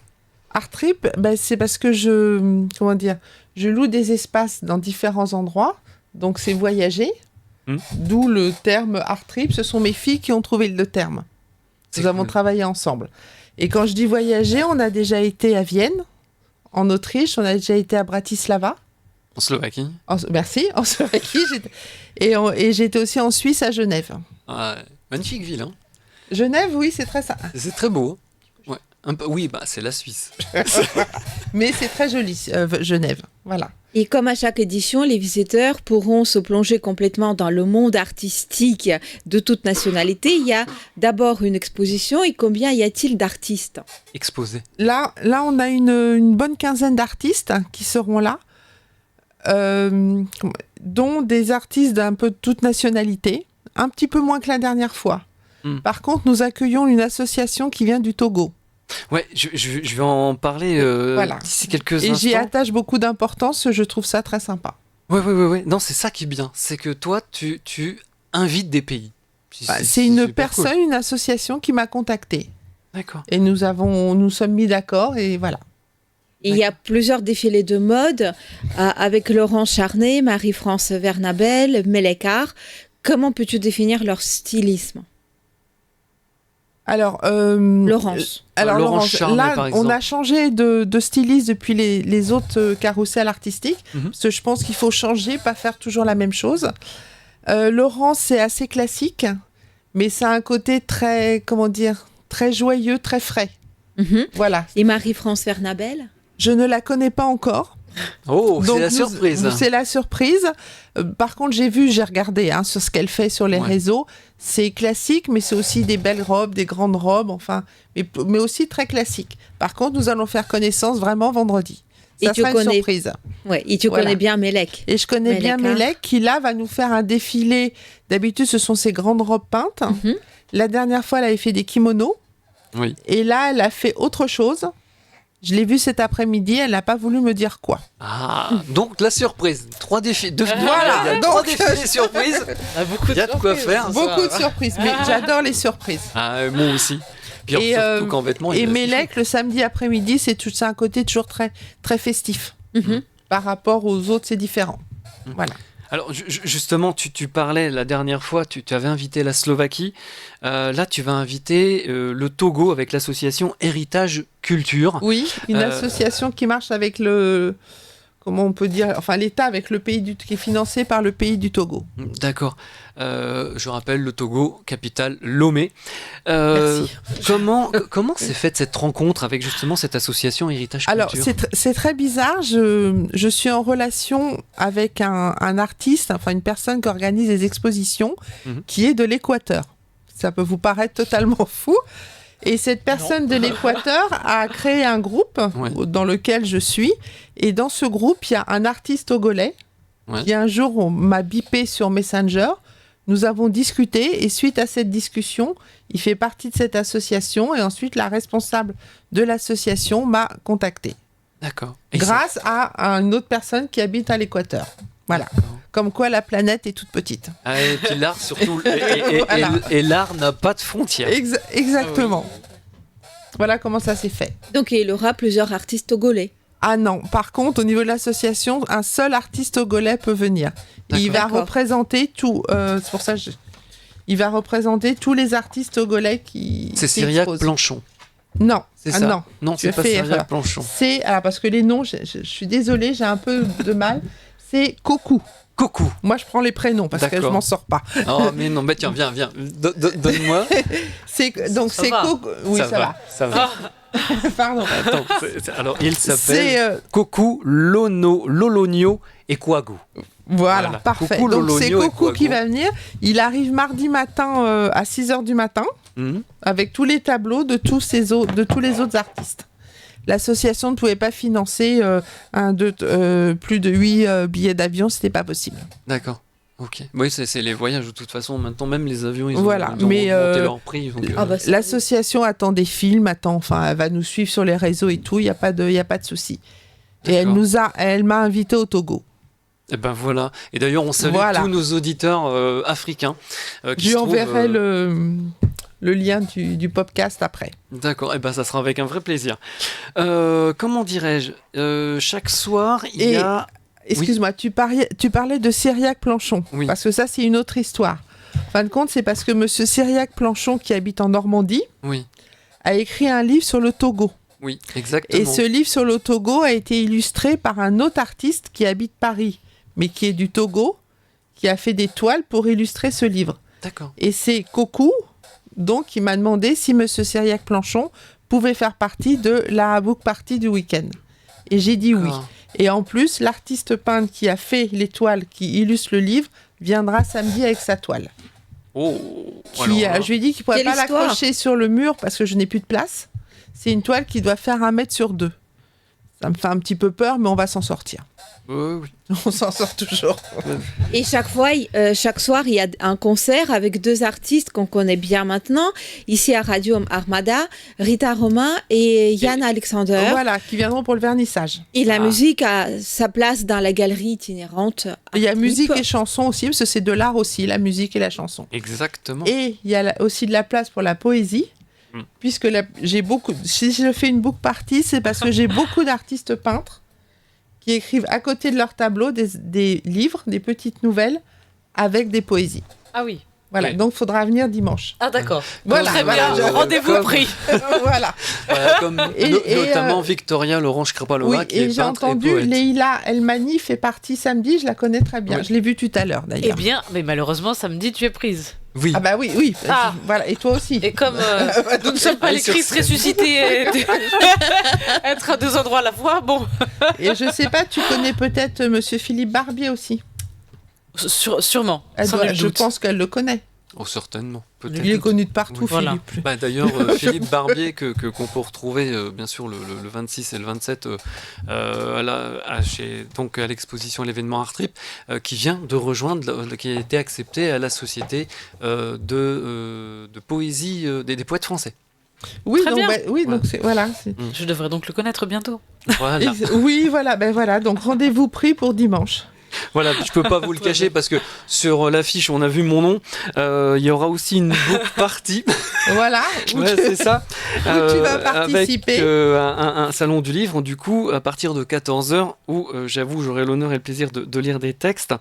Art Trip, c'est parce que je loue des espaces dans différents endroits, donc c'est voyager, d'où le terme Art Trip. Ce sont mes filles qui ont trouvé le terme. Nous avons travaillé ensemble. Et quand je dis voyager, on a déjà été à Vienne, en Autriche, on a déjà été à Bratislava. En Slovaquie. Merci, en Slovaquie. Et j'ai été aussi en Suisse, à Genève. Ah, magnifique ville, hein. Genève, oui, c'est très sympa. C'est très beau. Oui, c'est la Suisse. Mais c'est très joli, Genève. Voilà. Et comme à chaque édition, les visiteurs pourront se plonger complètement dans le monde artistique de toute nationalité. Il y a d'abord une exposition et combien y a-t-il d'artistes exposés? Là, on a une bonne quinzaine d'artistes qui seront là, dont des artistes d'un peu de toute nationalité, un petit peu moins que la dernière fois. Par contre, nous accueillons une association qui vient du Togo. Ouais, je vais en parler d'ici quelques instants. Et j'y attache beaucoup d'importance, je trouve ça très sympa. Ouais. Non, c'est ça qui est bien, c'est que toi, tu invites des pays. C'est une personne, cool. Une association qui m'a contactée. D'accord. Et nous sommes mis d'accord et voilà. Il y a plusieurs défilés de mode avec Laurent Charnay, Marie-France Vernabel, Melekar. Comment peux-tu définir leur stylisme ? Alors, Laurence. Laurence Charnay, là, par exemple. On a changé de styliste depuis les autres carousels artistiques, parce que je pense qu'il faut changer, pas faire toujours la même chose. Laurence, c'est assez classique, mais ça a un côté très joyeux, très frais. Voilà. Et Marie-France Vernabel ? Je ne la connais pas encore. Oh, donc, c'est la surprise. C'est la surprise. Par contre, j'ai regardé sur ce qu'elle fait sur les réseaux. C'est classique, mais c'est aussi des belles robes, des grandes robes, mais aussi très classique. Par contre, nous allons faire connaissance vraiment vendredi. Ça sera une surprise. Ouais, et tu connais bien Melek. Et je connais bien Melek, qui là va nous faire un défilé. D'habitude, ce sont ses grandes robes peintes. La dernière fois, elle avait fait des kimonos. Oui. Et là, elle a fait autre chose. Je l'ai vue cet après-midi, elle n'a pas voulu me dire quoi. Ah, donc la surprise. 3 défis. Voilà, il y a 3 défis surprises. Il y a de quoi faire. Beaucoup de surprises, mais j'adore les surprises. Ah, moi aussi. Puis surtout qu'en vêtements. Et Melek, le samedi après-midi, c'est un côté toujours très, très festif. Par rapport aux autres, c'est différent. Voilà. Alors justement, tu parlais la dernière fois, tu avais invité la Slovaquie. Là, tu vas inviter le Togo avec l'association Héritage Culture. Oui, une association qui marche avec comment on peut dire, enfin l'État avec le pays qui est financé par le pays du Togo. D'accord. Je rappelle le Togo, capitale Lomé. Merci. Comment s'est faite cette rencontre avec justement cette association Héritage Culture? Alors c'est très bizarre. Je suis en relation avec un artiste, enfin une personne qui organise des expositions, qui est de l'Équateur. Ça peut vous paraître totalement fou. Et cette personne de l'Équateur a créé un groupe dans lequel je suis. Et dans ce groupe, il y a un artiste togolais qui un jour m'a bipé sur Messenger. Nous avons discuté et suite à cette discussion, il fait partie de cette association et ensuite la responsable de l'association m'a contacté. D'accord. Grâce à une autre personne qui habite à l'Équateur. Voilà. D'accord. Comme quoi la planète est toute petite. Ah, et puis l'art surtout. Et l'art n'a pas de frontières. Exactement. Ah oui. Voilà comment ça s'est fait. Donc il y aura plusieurs artistes togolais. Ah non, par contre, au niveau de l'association, un seul artiste togolais peut venir. Il va représenter tout. C'est pour ça que il va représenter tous les artistes togolais qui. C'est Cyriaque Planchon. Non, c'est ça. Non, c'est pas Cyriaque Planchon. C'est alors parce que les noms, je suis désolée, j'ai un peu de mal. C'est Kokou. Kokou. Moi, je prends les prénoms parce que je m'en sors pas. Oh, mais non, tiens, viens. Donne-moi. Donc, c'est Kokou. Oui, ça va. Pardon. Attends, alors, il s'appelle Kokou, Lolonio et Kouagou. Voilà, parfait. Kokou, donc, c'est Kokou qui va va venir. Il arrive mardi matin à 6h du matin avec tous les tableaux de tous les autres artistes. L'association ne pouvait pas financer plus de 8 billets d'avion, c'était pas possible. D'accord. Ok. Oui, c'est les voyages de toute façon. Maintenant, même les avions, ils ont mais monté leur prix. Donc, l'association attend des films, elle va nous suivre sur les réseaux et tout. Il y a pas de souci. Et elle m'a invité au Togo. Et ben voilà. Et d'ailleurs, on salue tous nos auditeurs africains. Je lui enverrai le lien du podcast après. D'accord, et ben ça sera avec un vrai plaisir. Comment dirais-je, chaque soir, il y a... Excuse-moi, tu parlais de Cyriaque Planchon, parce que ça, c'est une autre histoire. En fin de compte, c'est parce que monsieur Cyriaque Planchon, qui habite en Normandie, a écrit un livre sur le Togo. Oui, exactement. Et ce livre sur le Togo a été illustré par un autre artiste qui habite Paris, mais qui est du Togo, qui a fait des toiles pour illustrer ce livre. D'accord. Et c'est Kokou, donc il m'a demandé si monsieur Cyriaque Planchon pouvait faire partie de la book party du week-end. Et j'ai dit oui. Et en plus, l'artiste peintre qui a fait les toiles qui illustrent le livre viendra samedi avec sa toile. Je lui ai dit qu'il ne pourrait pas l'accrocher sur le mur parce que je n'ai plus de place. C'est une toile qui doit faire 1 mètre sur 2. Ça me fait un petit peu peur, mais on va s'en sortir. Oui. On s'en sort toujours. Et chaque soir, il y a un concert avec 2 artistes qu'on connaît bien maintenant. Ici à Radio Armada, Rita Romain et Yann Alexander. Voilà, qui viendront pour le vernissage. Et la musique a sa place dans la galerie itinérante. Il y a musique et chanson aussi, parce que c'est de l'art aussi, la musique et la chanson. Exactement. Et il y a aussi de la place pour la poésie. Puisque si je fais une book party, c'est parce que j'ai beaucoup d'artistes peintres qui écrivent à côté de leur tableau des livres, des petites nouvelles avec des poésies. Ah oui. Voilà, donc il faudra venir dimanche. Ah d'accord. Voilà, très bien. Rendez-vous pris. Voilà. Comme notamment Victoria Laurence Krapalova qui est peintre et poète. J'ai entendu Leïla Elmani fait partie samedi, je la connais très bien. Je l'ai vue tout à l'heure d'ailleurs. Eh bien, mais malheureusement samedi tu es prise. Oui. Ah bah oui. Ah. Voilà, et toi aussi. Et comme nous ne sommes pas les Christ ressuscités, être à 2 endroits à la fois, bon. Et je sais pas, tu connais peut-être monsieur Philippe Barbier aussi. Sûrement. Je pense qu'elle le connaît. Oh, certainement. Peut-être. Il est connu de partout, Philippe. Bah, d'ailleurs, Philippe Barbier, qu'on peut retrouver bien sûr le 26 et le 27 à l'exposition l'événement Art Trip, qui vient de rejoindre, qui a été accepté à la société de poésie des poètes français. Oui, très bien. Donc voilà. Je devrais donc le connaître bientôt. Voilà. Oui, voilà. Donc rendez-vous pris pour dimanche. Voilà, je peux pas vous le cacher parce que sur l'affiche on a vu mon nom. Il y aura aussi une book party. Voilà. Ouais, c'est ça. Où tu vas participer. Avec un salon du livre, du coup, à partir de 14h, où j'avoue, j'aurai l'honneur et le plaisir de lire des textes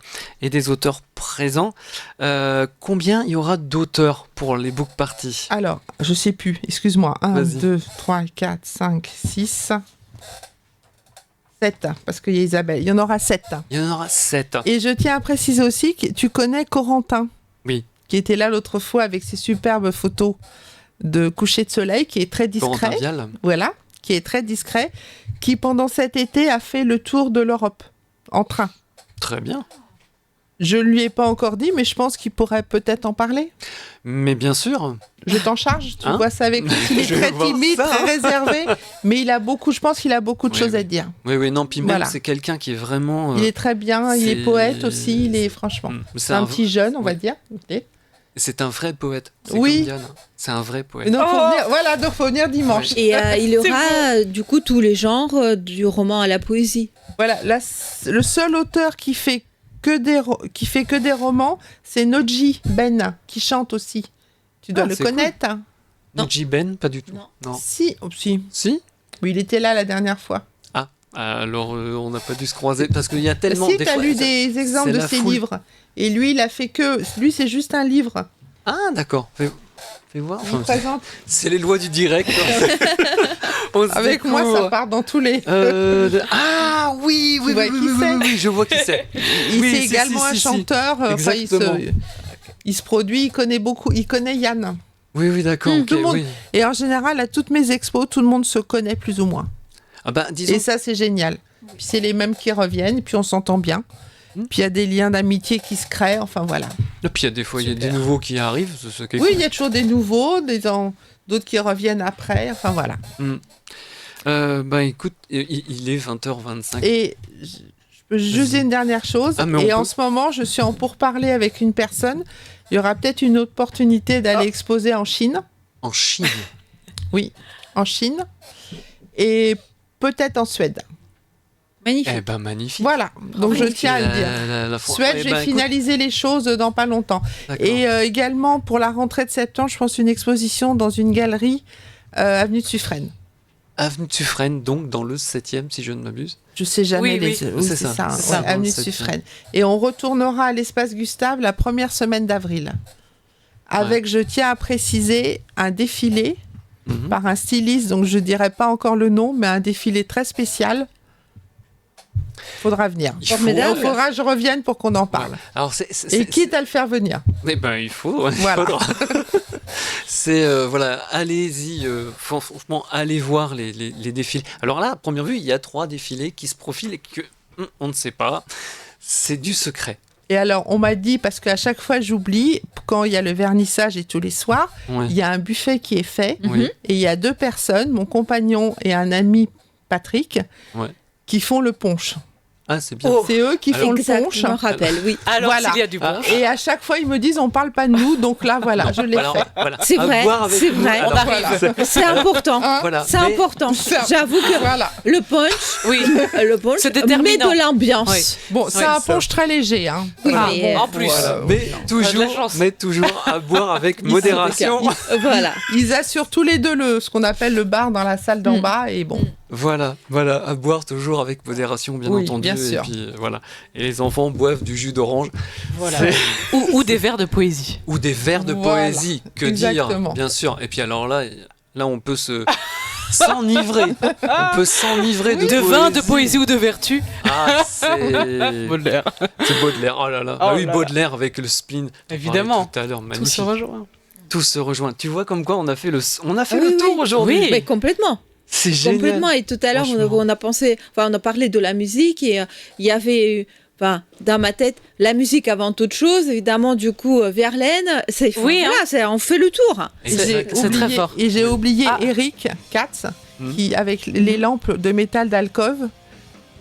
et des auteurs présents. Combien il y aura d'auteurs pour les book parties? Alors, je sais plus, excuse-moi. 1, Vas-y. 2, 3, 4, 5, 6, 7, parce qu'il y a Isabelle. Il y en aura 7. Il y en aura 7. Et je tiens à préciser aussi que tu connais Corentin. Oui. Qui était là l'autre fois avec ses superbes photos de coucher de soleil, qui est très Corentin discret. Vial. Voilà, qui est très discret, qui pendant cet été a fait le tour de l'Europe en train. Très bien. Je ne lui ai pas encore dit, mais je pense qu'il pourrait peut-être en parler. Mais bien sûr. Je t'en charge, tu Hein vois ça avec lui. Il est Je vais très voir timide, ça. très réservé, mais je pense qu'il a beaucoup de Oui, choses oui. à dire. Oui, non, puis même, Voilà. c'est quelqu'un qui est vraiment... Il est très bien, il est c'est- poète aussi, il est franchement. C'est un petit jeune, on va dire. Ok. C'est un vrai poète. C'est Oui. comme Diane. C'est un vrai poète. Donc, faut venir dimanche. Et il y C'est aura du coup tous les genres, du roman à la poésie. Voilà, le seul auteur qui fait que des romans, c'est Noji Ben, qui chante aussi. Tu dois Ah, le c'est connaître, hein. Niji Ben, pas du tout. Non. Si, si. Si. Oui, il était là la dernière fois. Ah, alors on n'a pas dû se croiser parce qu'il y a tellement... Si, des tu as fois, lu ça- des exemples c'est de la ses foule. livres. Et lui, il a fait que... Lui, c'est juste un livre. Ah, d'accord. Fais voir. Je vous présente. C'est les lois du direct. On se Avec moi, découvre. ça part dans tous les... Ah oui, Tu vois qui c'est oui, je vois qui c'est. Il Oui, c'est si, également si, un si. chanteur. Enfin, Exactement. il se produit, il connaît beaucoup. Il connaît Yann. Oui, d'accord. ok, Tout le monde- oui. Et en général, à toutes mes expos, tout le monde se connaît plus ou moins. Ah bah, disons. Et ça, c'est génial. Puis c'est les mêmes qui reviennent, puis on s'entend bien. Puis il y a des liens d'amitié qui se créent, enfin voilà. Et puis il y a des fois, il y a des Super. nouveaux qui arrivent. C'est quelque Oui, chose. il y a toujours des nouveaux, d'autres qui reviennent après, enfin voilà. Bah écoute, il est 20h25. Et je peux juste dire une dernière chose. Ah, mais on Et en peut. ce moment, je suis en pourparlers avec une personne. Il y aura peut-être une opportunité d'aller exposer en Chine. En Chine. Oui, en Chine. Et peut-être en Suède. Magnifique. Eh ben magnifique. Voilà, donc je tiens à le dire. Suède, Eh je ben, vais écoute, finaliser les choses dans pas longtemps. d'accord. Et également, pour la rentrée de septembre, je pense une exposition dans une galerie avenue de Suffren. Avenue de Suffren, donc dans le 7e, si je ne m'abuse. Je sais jamais Oui, les... oui. Oui, C'est c'est ça. ça, C'est ouais, ça, dans avenue le de 7e. Suffren. Et on retournera à l'espace Gustave la première semaine d'avril. Avec, je tiens à préciser, un défilé Mhm. par un styliste, donc je dirais pas encore le nom, mais un défilé très spécial. Faudra venir. Il faut- Formidable. Il faudra que je revienne pour qu'on en parle. Alors Et quitte à le faire venir. Eh ben il faut. Ouais, Voilà. il faudra. C'est voilà, allez-y. Franchement, allez voir les défilés. Alors là, à première vue, il y a 3 défilés qui se profilent et que on ne sait pas. C'est du secret. Et alors, on m'a dit, parce qu'à chaque fois j'oublie, quand il y a le vernissage et tous les soirs, Ouais. il y a un buffet qui est fait. Oui. Et il y a 2 personnes, mon compagnon et un ami Patrick, Ouais. qui font le punch. Ah, c'est bien. C'est eux qui font le Exact, punch. je me rappelle, oui. Alors Voilà. s'il y a du punch. Et à chaque fois, ils me disent, on parle pas de nous, donc là, voilà, je l'ai Alors, fait. voilà. C'est À vrai, voir avec c'est nous. vrai. Alors, On arrive. C'est important. Hein Voilà. C'est Mais- important. Ça- J'avoue que Voilà. le punch, Oui. le punch C'est met déterminant. de l'ambiance. Oui. Bon, c'est un punch très léger. Hein. Oui, Ah, mais, bon, en plus. voilà. Mais de la toujours, chance. à boire avec modération. Voilà. Ils assurent tous les deux ce qu'on appelle le bar dans la salle d'en bas. Et bon, Voilà, à boire toujours avec modération, bien Oui, entendu. bien sûr. Et puis voilà. Et les enfants boivent du jus d'orange. voilà. C'est- Ou des vers de poésie. Ou des vers de Voilà, poésie, que exactement. dire, bien sûr. Et puis alors là on peut s'enivrer. On peut s'enivrer de De poésie. vin, de poésie ou de vertu. Ah, c'est Baudelaire. c'est Baudelaire. Oh là là. Oh Ah oui, là Baudelaire avec le spleen. T'en Évidemment. parlais Tout à l'heure, Tout magnifique. se rejoint. Tout se rejoint. Tu vois comme quoi on a fait le oui, tour oui. aujourd'hui. Oui. Mais complètement. C'est génial. Complètement. Et tout à l'heure, Franchement. on a pensé, on a parlé de la musique et il y avait, dans ma tête, la musique avant toute chose. Évidemment, du coup, Verlaine, Oui, voilà, on fait le tour. Et j'ai Exact. C'est très oublié- fort. Et j'ai oublié Ah. Eric Katz, Hmm. qui, avec les lampes de métal d'alcôve,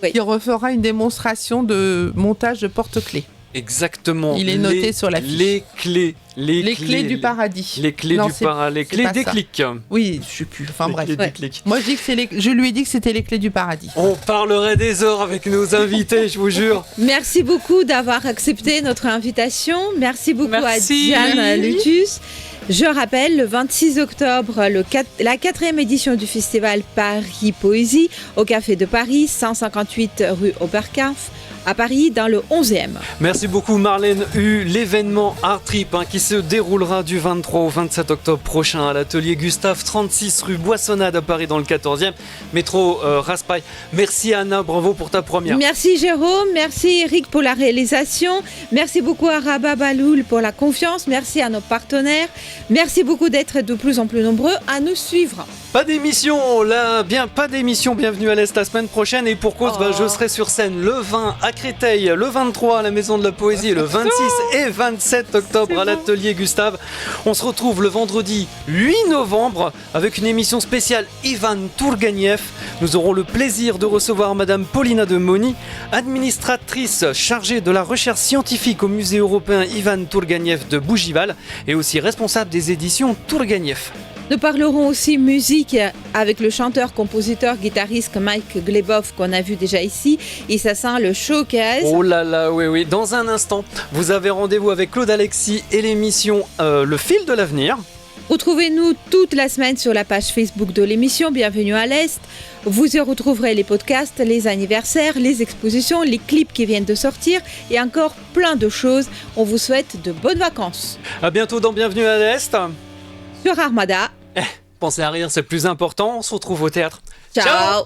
Oui. qui refera une démonstration de montage de porte-clés. Exactement. Il est noté sur l'affiche. Les clés. Les clés du paradis. Les clés Non, du paradis. Les clés des clics. Oui, je sais plus. Enfin Les bref. clés des Ouais. clics. Moi, je lui ai dit que c'était les clés du paradis. On parlerait des heures avec nos invités, je vous jure. Merci beaucoup d'avoir accepté notre invitation. Merci beaucoup Merci. à Diane Lutus. Je rappelle, le 26 octobre, la 4e édition du festival Paris Poésie au Café de Paris, 158 rue Oberkampf, à Paris, dans le 11e. Merci beaucoup Marlène Hu. L'événement Art Trip qui se déroulera du 23 au 27 octobre prochain à l'atelier Gustave, 36 rue Boissonnade à Paris dans le 14e, métro Raspail. Merci Anna, bravo pour ta première. Merci Jérôme, merci Eric pour la réalisation, merci beaucoup à Rabat Baloul pour la confiance, merci à nos partenaires, merci beaucoup d'être de plus en plus nombreux à nous suivre. Pas d'émission, là, pas d'émission, bienvenue à l'Est la semaine prochaine et pour cause, je serai sur scène le 20 à Créteil, le 23 à la Maison de la Poésie, le 26 et 27 octobre à l'atelier Gustave. On se retrouve le vendredi 8 novembre avec une émission spéciale Ivan Tourganiev. Nous aurons le plaisir de recevoir Madame Paulina de Moni, administratrice chargée de la recherche scientifique au musée européen Ivan Tourganiev de Bougival et aussi responsable des éditions Tourganiev. Nous parlerons aussi musique avec le chanteur, compositeur, guitariste Mike Glebov qu'on a vu déjà ici. Et ça sent le showcase. Oh là là, oui. Dans un instant, vous avez rendez-vous avec Claude Alexis et l'émission Le Fil de l'Avenir. Retrouvez-nous toute la semaine sur la page Facebook de l'émission Bienvenue à l'Est. Vous y retrouverez les podcasts, les anniversaires, les expositions, les clips qui viennent de sortir et encore plein de choses. On vous souhaite de bonnes vacances. À bientôt dans Bienvenue à l'Est. Sur Armada. Pensez à rire, c'est le plus important. On se retrouve au théâtre. Ciao.